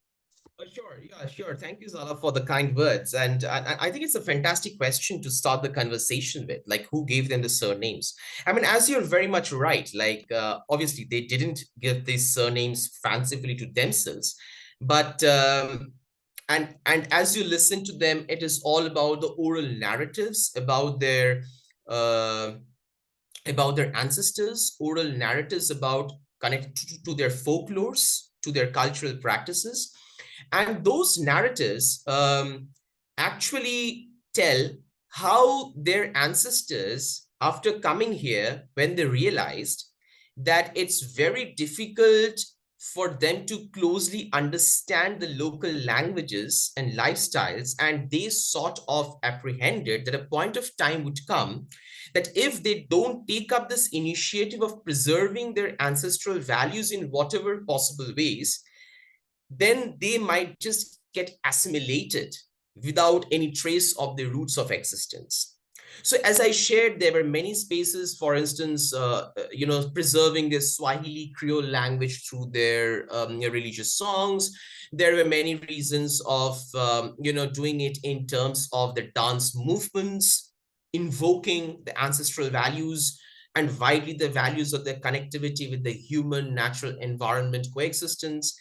Sure. Thank you, Zala, for the kind words. And I think it's a fantastic question to start the conversation with, like who gave them the surnames? I mean, as you're very much right, like obviously they didn't give these surnames fancifully to themselves, but and as you listen to them, it is all about the oral narratives uh, about their ancestors, oral narratives about connected to their folklores, to their cultural practices. And those narratives actually tell how their ancestors, after coming here, when they realized that it's very difficult for them to closely understand the local languages and lifestyles, and they sort of apprehended that a point of time would come that if they don't take up this initiative of preserving their ancestral values in whatever possible ways, then they might just get assimilated without any trace of the roots of existence. So as I shared, there were many spaces, for instance, preserving the Swahili Creole language through their religious songs. There were many reasons of, doing it in terms of the dance movements, invoking the ancestral values and widely the values of their connectivity with the human natural environment coexistence.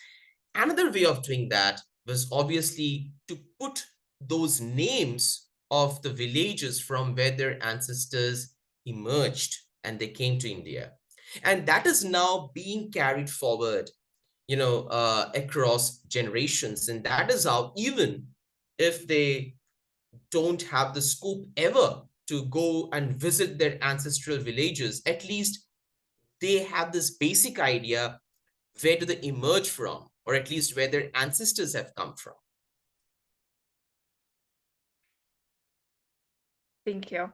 Another way of doing that was obviously to put those names of the villages from where their ancestors emerged and they came to India. And that is now being carried forward, across generations. And that is how, even if they don't have the scope ever to go and visit their ancestral villages, at least they have this basic idea, where do they emerge from, or at least where their ancestors have come from. Thank you.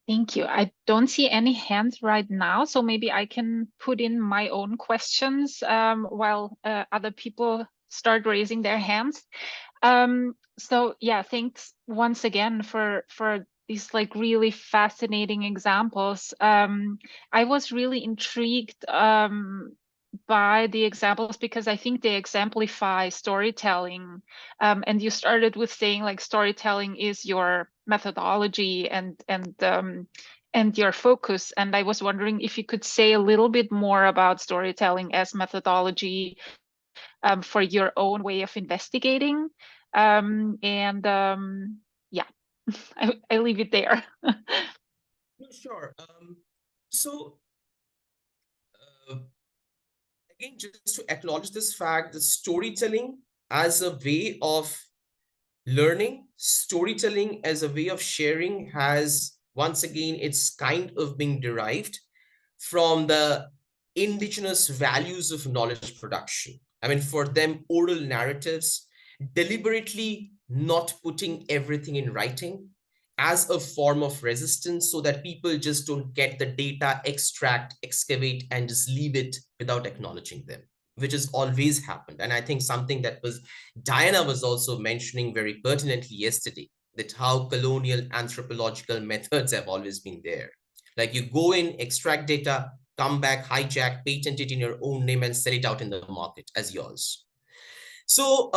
Thank you. I don't see any hands right now, so maybe I can put in my own questions while other people start raising their hands. So yeah, thanks once again for these like really fascinating examples. I was really intrigued by the examples because I think they exemplify storytelling. And you started with saying like storytelling is your methodology and your focus. And I was wondering if you could say a little bit more about storytelling as methodology for your own way of investigating. Yeah, I leave it there. Sure. So uh, again, just to acknowledge this fact, the storytelling as a way of learning, storytelling as a way of sharing has, once again, it's kind of being derived from the indigenous values of knowledge production. I mean, for them, oral narratives, deliberately not putting everything in writing as a form of resistance so that people just don't get the data, extract, excavate, and just leave it without acknowledging them, which has always happened. And I think something that was Diana was also mentioning very pertinently yesterday, that how colonial anthropological methods have always been there. Like you go in, extract data, come back, hijack, patent it in your own name and sell it out in the market as yours. So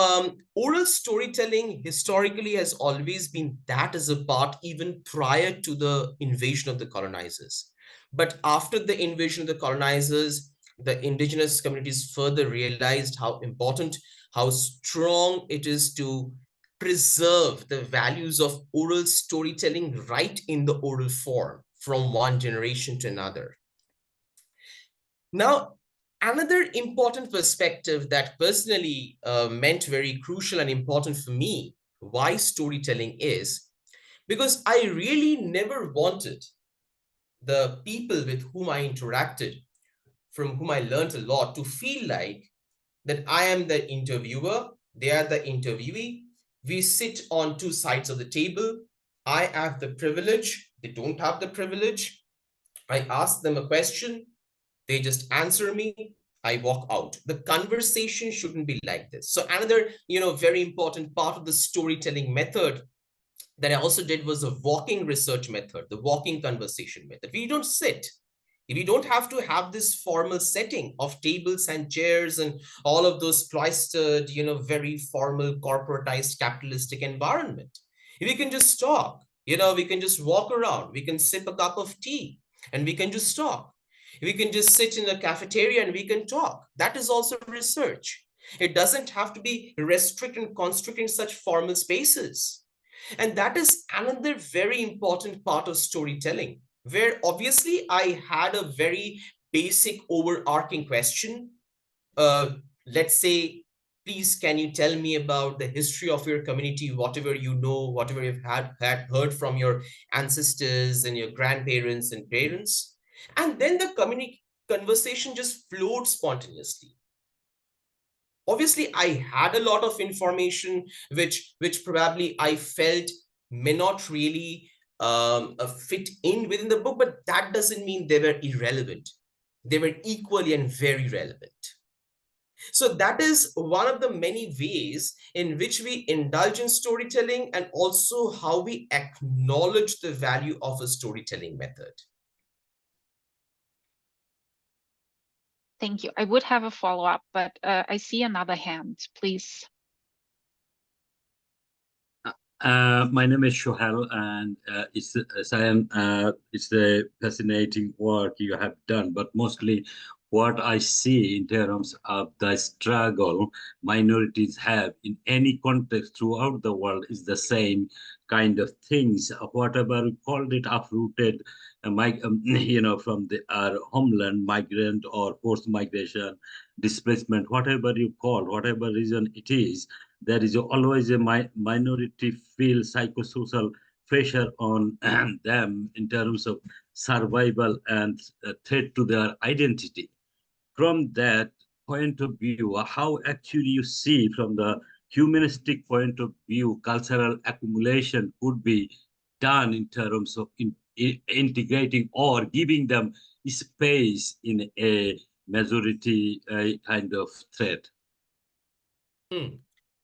oral storytelling historically has always been that as a part even prior to the invasion of the colonizers. But after the invasion of the colonizers, the indigenous communities further realized how important, how strong it is to preserve the values of oral storytelling right in the oral form from one generation to another. Now, another important perspective that personally meant very crucial and important for me, why storytelling is, because I really never wanted the people with whom I interacted, from whom I learned a lot, to feel like that I am the interviewer, they are the interviewee. We sit on two sides of the table. I have the privilege, they don't have the privilege. I ask them a question, they just answer me, I walk out. The conversation shouldn't be like this. So another, very important part of the storytelling method that I also did was a walking research method, the walking conversation method. We don't sit. We don't have to have this formal setting of tables and chairs and all of those cloistered, very formal, corporatized, capitalistic environment. We can just talk, we can just walk around, we can sip a cup of tea and we can just talk. We can just sit in a cafeteria and we can talk. That is also research. It doesn't have to be restricted and constricting such formal spaces. And that is another very important part of storytelling, where obviously I had a very basic overarching question. Let's say, please, can you tell me about the history of your community, whatever you know, whatever you've had heard from your ancestors and your grandparents and parents. And then the conversation just flowed spontaneously. Obviously, I had a lot of information which probably I felt may not really fit in within the book, but that doesn't mean they were irrelevant. They were equally and very relevant. So that is one of the many ways in which we indulge in storytelling, and also how we acknowledge the value of a storytelling method. Thank you. I would have a follow-up, but I see another hand, please. My name is Shohel, and Sayan, it's a fascinating work you have done, but mostly what I see in terms of the struggle minorities have in any context throughout the world is the same kind of things. Whatever we called it, uprooted, from our homeland, migrant or forced migration, displacement, whatever you call, whatever reason it is, there is always a minority feel psychosocial pressure on them in terms of survival and threat to their identity. From that point of view, how actually you see from the humanistic point of view, cultural accumulation could be done in terms of integrating or giving them space in a majority kind of threat? Hmm.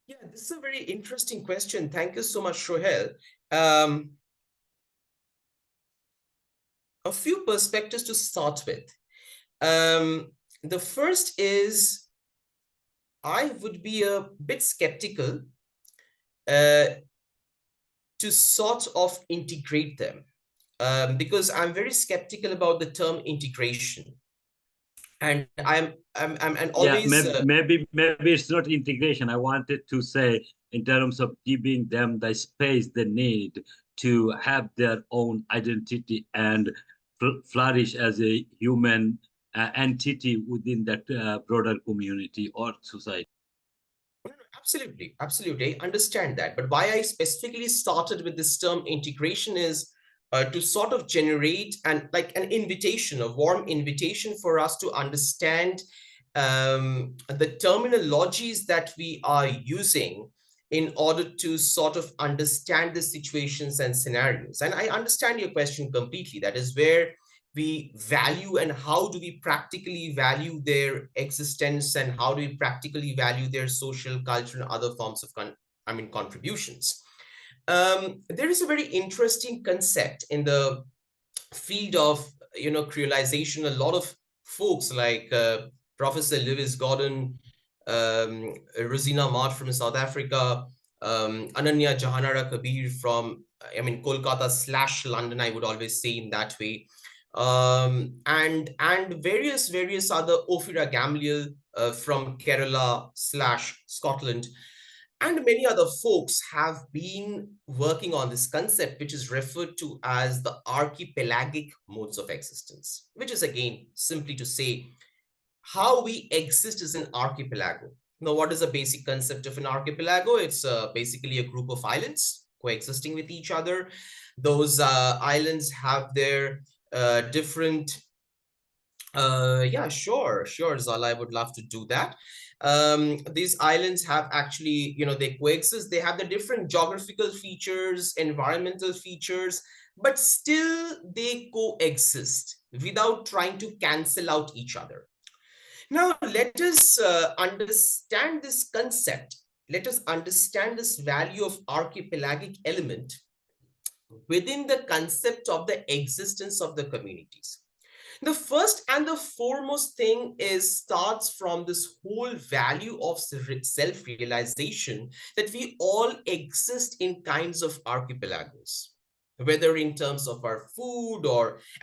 Yeah, this is a very interesting question. Thank you so much, Shohel. Um, a few perspectives to start with. The first is I would be a bit skeptical to sort of integrate them because I'm very skeptical about the term integration. And I'm and Yeah, always maybe it's not integration. I wanted to say in terms of giving them the space they need to have their own identity and flourish as a human entity within that broader community or society. absolutely, absolutely, I understand that. But why I specifically started with this term integration is to sort of generate an invitation, a warm invitation for us to understand the terminologies that we are using in order to sort of understand the situations and scenarios. And I understand your question completely. That is where we value and how do we practically value their existence and how do we practically value their social, cultural, and other forms of contributions. There is a very interesting concept in the field of creolization. A lot of folks like Professor Lewis Gordon, Rosina Mott from South Africa, Ananya Jahanara Kabir from Kolkata / London, I would always say in that way, and various other, Ophira Gamliel from Kerala / Scotland, and many other folks have been working on this concept, which is referred to as the archipelagic modes of existence, which is again simply to say how we exist as an archipelago. Now, what is the basic concept of an archipelago? It's basically a group of islands coexisting with each other. Those islands have their different yeah, sure, Zala, I would love to do that. These islands have actually, they coexist. They have the different geographical features, environmental features, but still they coexist without trying to cancel out each other. Now, let us understand this concept. Let us understand this value of archipelagic element within the concept of the existence of the communities. The first and the foremost thing starts from this whole value of self-realization that we all exist in kinds of archipelagos, whether in terms of our food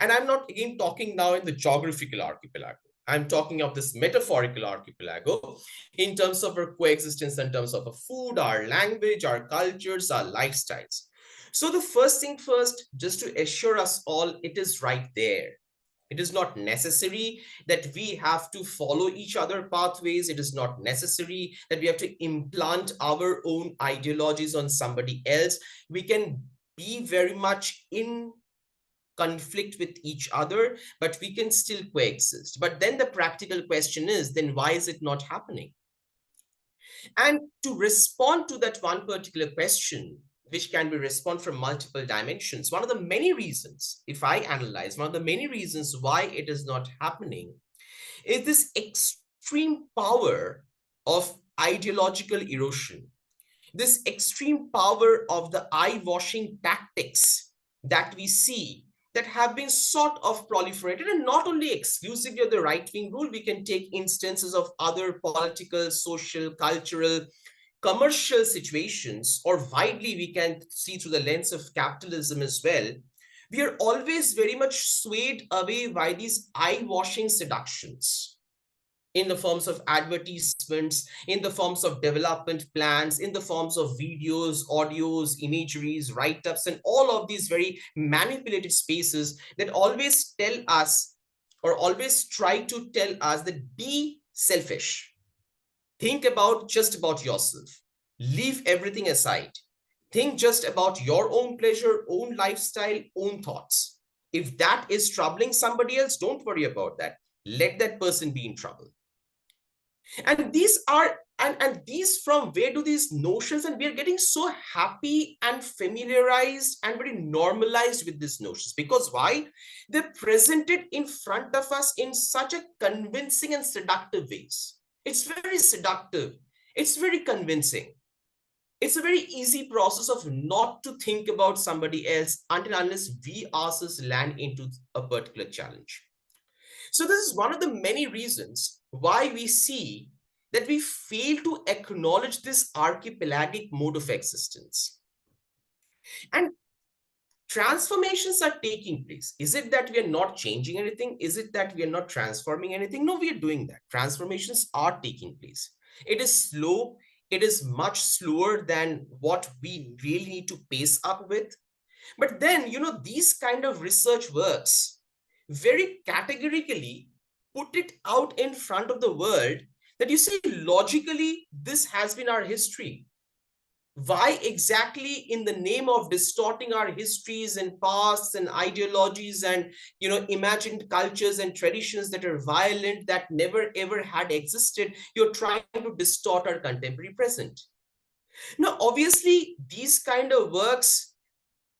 and I'm not again talking now in the geographical archipelago. I'm talking of this metaphorical archipelago in terms of our coexistence, in terms of our food, our language, our cultures, our lifestyles. So the first thing first, just to assure us all, it is right there. It is not necessary that we have to follow each other pathways. It is not necessary that we have to implant our own ideologies on somebody else. We can be very much in conflict with each other, but we can still coexist. But then the practical question is, then why is it not happening? And to respond to that one particular question, which can be responded from multiple dimensions, one of the many reasons, if I analyze, one of the many reasons why it is not happening is this extreme power of ideological erosion, this extreme power of the eye-washing tactics that we see that have been sort of proliferated, and not only exclusively of the right-wing rule. We can take instances of other political, social, cultural, commercial situations, or widely we can see through the lens of capitalism as well, We are always very much swayed away by these eye-washing seductions in the forms of advertisements, in the forms of development plans, in the forms of videos, audios, imageries, write-ups, and all of these very manipulated spaces that always tell us, or always try to tell us, that be selfish. Think about just about yourself. Leave everything aside. Think just about your own pleasure, own lifestyle, own thoughts. If that is troubling somebody else, don't worry about that. Let that person be in trouble. And these are, and these, from where do these notions, and we are getting so happy and familiarized and very normalized with these notions. Because why? They're presented in front of us in such a convincing and seductive ways. It's very seductive. It's very convincing. It's a very easy process of not to think about somebody else until unless we ourselves land into a particular challenge. So this is one of the many reasons why we see that we fail to acknowledge this archipelagic mode of existence. And transformations are taking place. Is it that we are not changing anything? Is it that we are not transforming anything? No, we are doing that. Transformations are taking place. It is slow. It is much slower than what we really need to pace up with. But then, these kind of research works very categorically put it out in front of the world that, you see, logically, this has been our history. Why exactly, in the name of distorting our histories and pasts and ideologies and, imagined cultures and traditions that are violent, that never ever had existed, you're trying to distort our contemporary present? Now, obviously, these kind of works,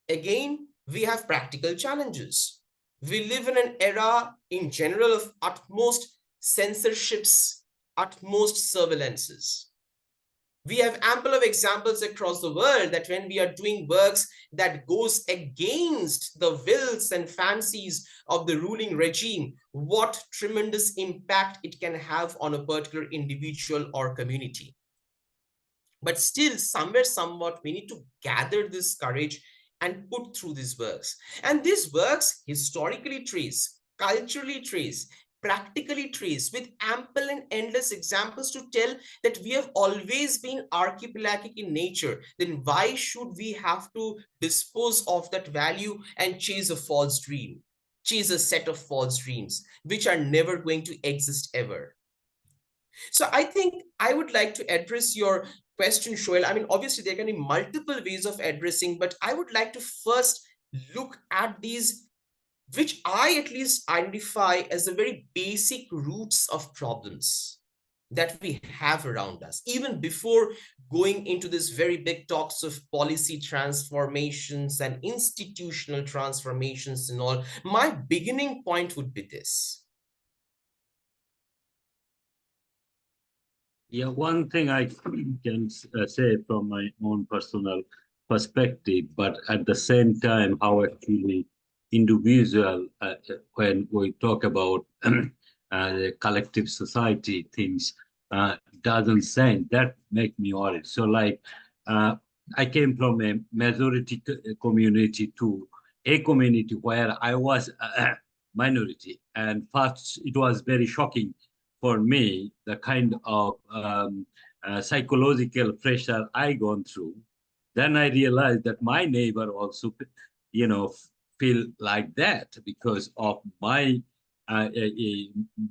again, we have practical challenges. We live in an era in general of utmost censorships, utmost surveillances. We have ample of examples across the world that when we are doing works that goes against the wills and fancies of the ruling regime, what tremendous impact it can have on a particular individual or community. But still, somewhere, somewhat, we need to gather this courage and put through these works. And these works historically trace, culturally trace, practically trace, with ample and endless examples to tell that we have always been archipelagic in nature. Then why should we have to dispose of that value and chase a false dream, chase a set of false dreams, which are never going to exist ever? So I think I would like to address your question, Shoel. I mean, obviously, there can be multiple ways of addressing, but I would like to first look at these, which I at least identify as the very basic roots of problems that we have around us, even before going into this very big talks of policy transformations and institutional transformations and all. My beginning point would be this. Yeah, one thing I can say from my own personal perspective, but at the same time, how actually individual, when we talk about collective society things, doesn't sound that make me worried. So like, I came from a majority community to a community where I was a minority. And first, it was very shocking for me, the kind of psychological pressure I gone through. Then I realized that my neighbor also, feel like that because of my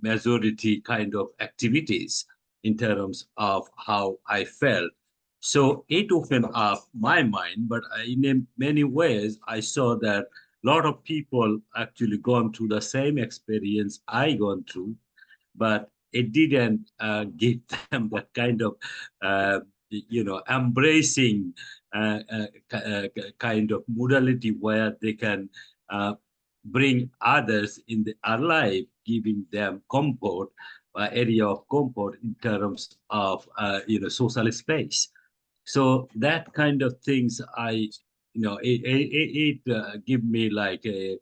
majority kind of activities in terms of how I felt. So it opened up my mind, but in many ways, I saw that a lot of people actually gone through the same experience I gone through, but it didn't give them that kind of, embracing kind of modality where they can bring others in their life, giving them comfort, area of comfort in terms of, social space. So that kind of things, it give me like a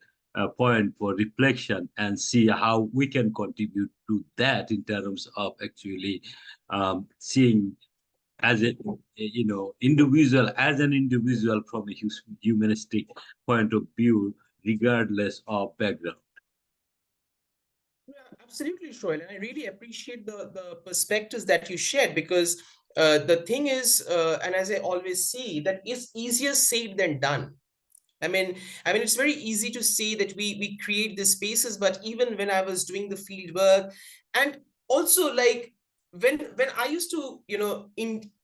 point for reflection and see how we can contribute to that in terms of actually seeing as a individual, as an individual from a humanistic point of view, regardless of background. Yeah, absolutely, Shoel. And I really appreciate the perspectives that you shared because the thing is, and as I always say, that it's easier said than done. I mean, it's very easy to say that we create these spaces, but even when I was doing the field work, and also like when I used to,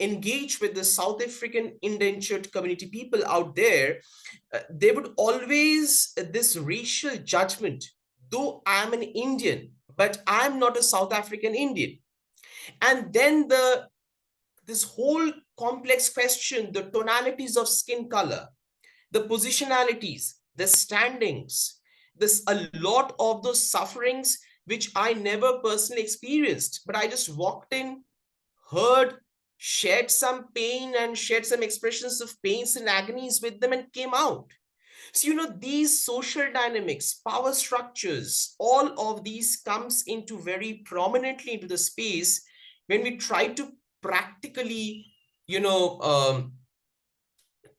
engage with the South African indentured community people out there, they would always this racial judgment. Though I'm an Indian, but I'm not a South African Indian, and then this whole complex question, the tonalities of skin color, the positionalities, the standings, this a lot of those sufferings which I never personally experienced, but I just walked in, heard, shared some pain and shared some expressions of pains and agonies with them and came out. So, these social dynamics, power structures, all of these comes into very prominently into the space when we try to practically, you know, um,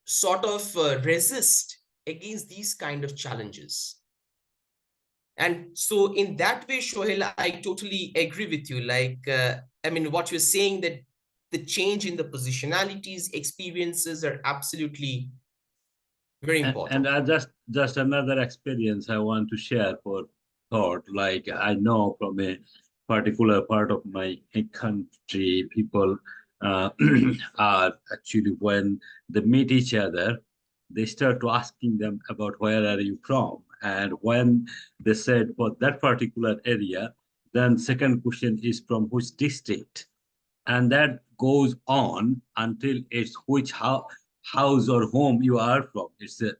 sort of resist against these kind of challenges. And so in that way, Shohel, I totally agree with you. Like, what you're saying, that the change in the positionalities, experiences are absolutely very And important. I just another experience I want to share for thought. Like I know from a particular part of my country, people uh, are actually when they meet each other, they start to asking them about where are you from, and when they said for that particular area, then second question is from which district, and that goes on until it's which house or home you are from. It's a,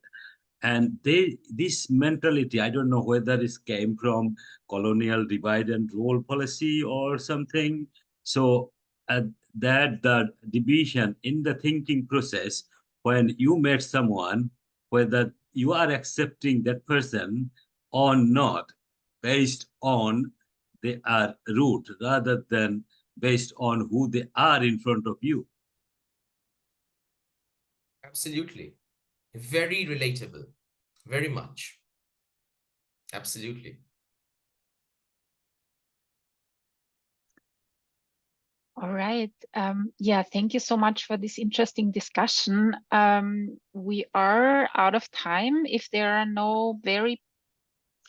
and they this mentality, I don't know whether it came from colonial divide and rule policy or something. So uh, that the division in the thinking process, when you met someone, whether you are accepting that person or not based on their root rather than based on who they are in front of you. Absolutely. Very relatable. Very much. Absolutely. All right. Yeah, thank you so much for this interesting discussion. We are out of time. If there are no very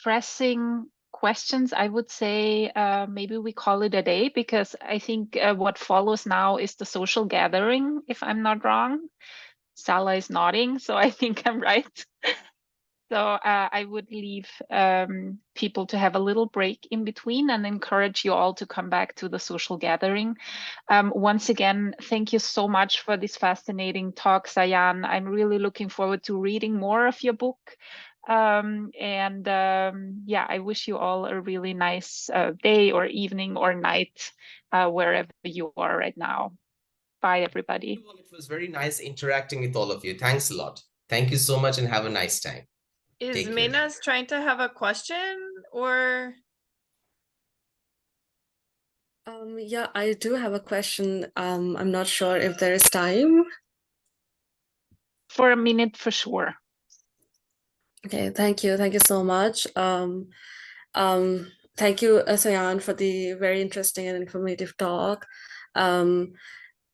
pressing questions, I would say maybe we call it a day, because I think what follows now is the social gathering, if I'm not wrong. Sala is nodding, so I think I'm right. So I would leave people to have a little break in between and encourage you all to come back to the social gathering. Once again, thank you so much for this fascinating talk, Sayan. I'm really looking forward to reading more of your book. Yeah, I wish you all a really nice day or evening or night wherever you are right now. Bye, everybody. Well, it was very nice interacting with all of you. Thanks a lot. Thank you so much and have a nice time. Is Take care. Menas trying to have a question or? Yeah, I do have a question. I'm not sure if there is time. For a minute, for sure. Okay, thank you. Thank you so much. Thank you, Sayan, for the very interesting and informative talk.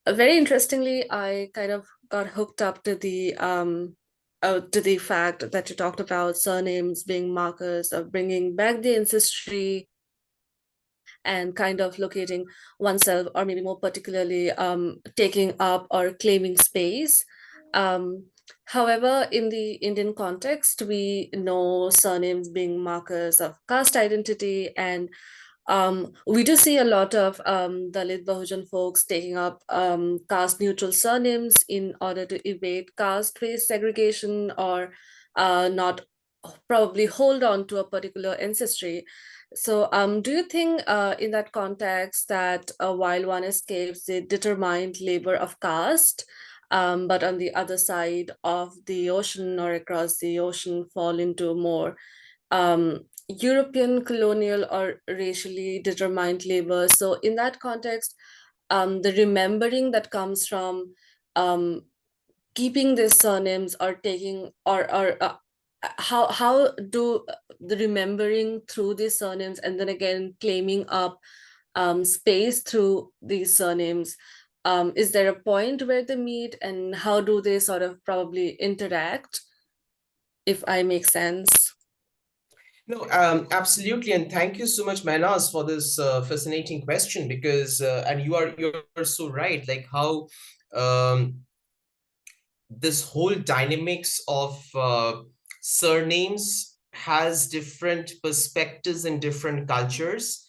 Very interestingly, I kind of got hooked up to the fact that you talked about surnames being markers of bringing back the ancestry and kind of locating oneself, or maybe more particularly taking up or claiming space. However, in the Indian context, we know surnames being markers of caste identity, and we do see a lot of Dalit Bahujan folks taking up caste neutral surnames in order to evade caste-based segregation, or not probably hold on to a particular ancestry. So do you think in that context that while one escapes the determined labor of caste, but on the other side of the ocean or across the ocean fall into more European colonial or racially determined labor? So in that context, the remembering that comes from keeping these surnames or taking or how do the remembering through these surnames and then again claiming up space through these surnames, is there a point where they meet, and how do they sort of probably interact, if I make sense? No, absolutely, and thank you so much, Manas, for this fascinating question, because and you're so right, like how this whole dynamics of surnames has different perspectives in different cultures.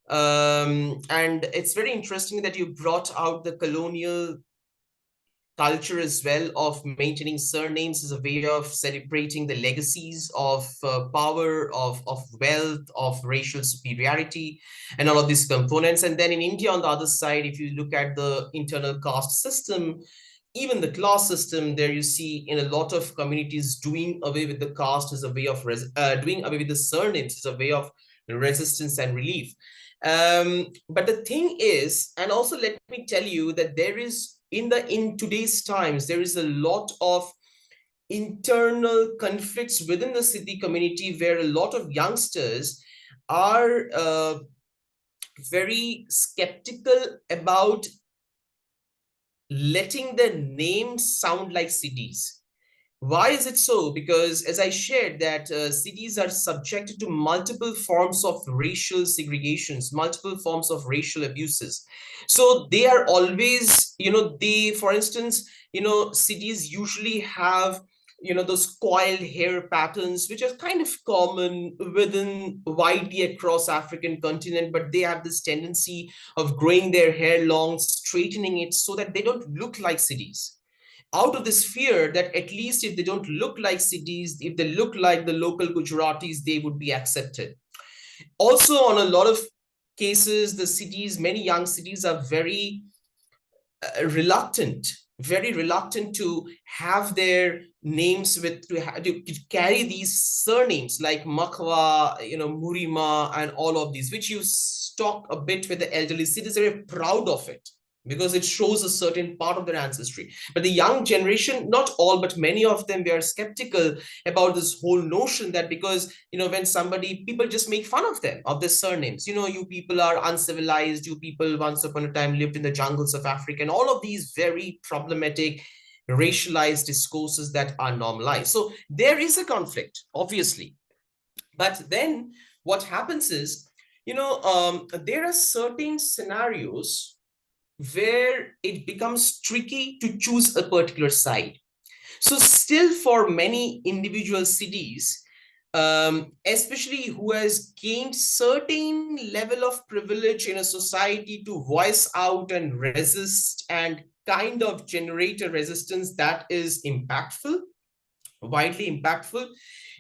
And it's very interesting that you brought out the colonial culture as well of maintaining surnames as a way of celebrating the legacies of power, of wealth, of racial superiority, and all of these components. And then in India, on the other side, if you look at the internal caste system, even the class system, there you see in a lot of communities doing away with the caste as a way of doing away with the surnames as a way of resistance and relief. But the thing is, and also let me tell you that there is in today's times, there is a lot of internal conflicts within the Siddhi community where a lot of youngsters are very skeptical about letting their names sound like Siddhis. Why is it so? Because as I shared that cities are subjected to multiple forms of racial segregations, multiple forms of racial abuses. So they are always, for instance, cities usually have, those coiled hair patterns, which are kind of common within widely across African continent, but they have this tendency of growing their hair long, straightening it so that they don't look like cities, out of this fear that at least if they don't look like cities, if they look like the local Gujaratis, they would be accepted. Also, on a lot of cases, the cities, many young cities are very reluctant to have their names to carry these surnames like Makhwa, Murima, and all of these, which you talk a bit with the elderly cities. They're proud of it because it shows a certain part of their ancestry. But the young generation, not all, but many of them, they are skeptical about this whole notion that because, when people just make fun of them, of their surnames, you people are uncivilized, you people once upon a time lived in the jungles of Africa, and all of these very problematic racialized discourses that are normalized. So there is a conflict, obviously. But then what happens is, there are certain scenarios where it becomes tricky to choose a particular side. So still for many individual cities, especially who has gained certain level of privilege in a society to voice out and resist and kind of generate a resistance that is impactful, widely impactful,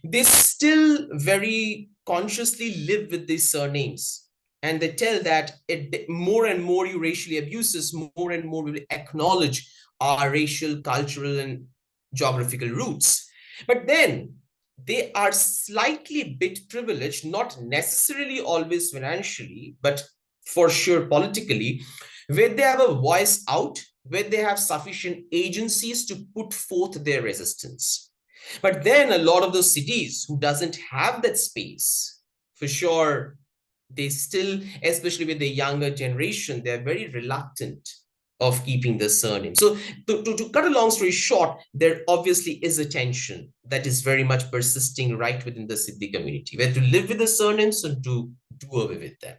they still very consciously live with these surnames. And they tell that more and more you racially abuse us, more and more we will acknowledge our racial, cultural, and geographical roots. But then they are slightly bit privileged, not necessarily always financially, but for sure politically, where they have a voice out, where they have sufficient agencies to put forth their resistance. But then a lot of those cities who doesn't have that space, for sure, they still, especially with the younger generation, they're very reluctant of keeping the surname. So to cut a long story short, there obviously is a tension that is very much persisting right within the Siddhi community, where to live with the surnames and to do away with them.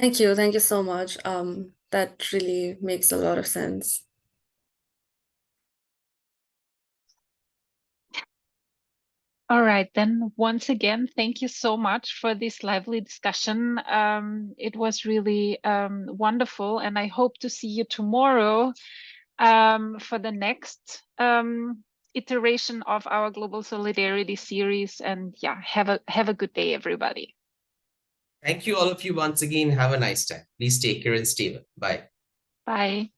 Thank you so much. That really makes a lot of sense. All right, then once again, thank you so much for this lively discussion. It was really wonderful, and I hope to see you tomorrow for the next iteration of our Global Solidarity series. And yeah, have a good day, everybody. Thank you all of you once again. Have a nice time. Please take care and stay well. Bye. Bye.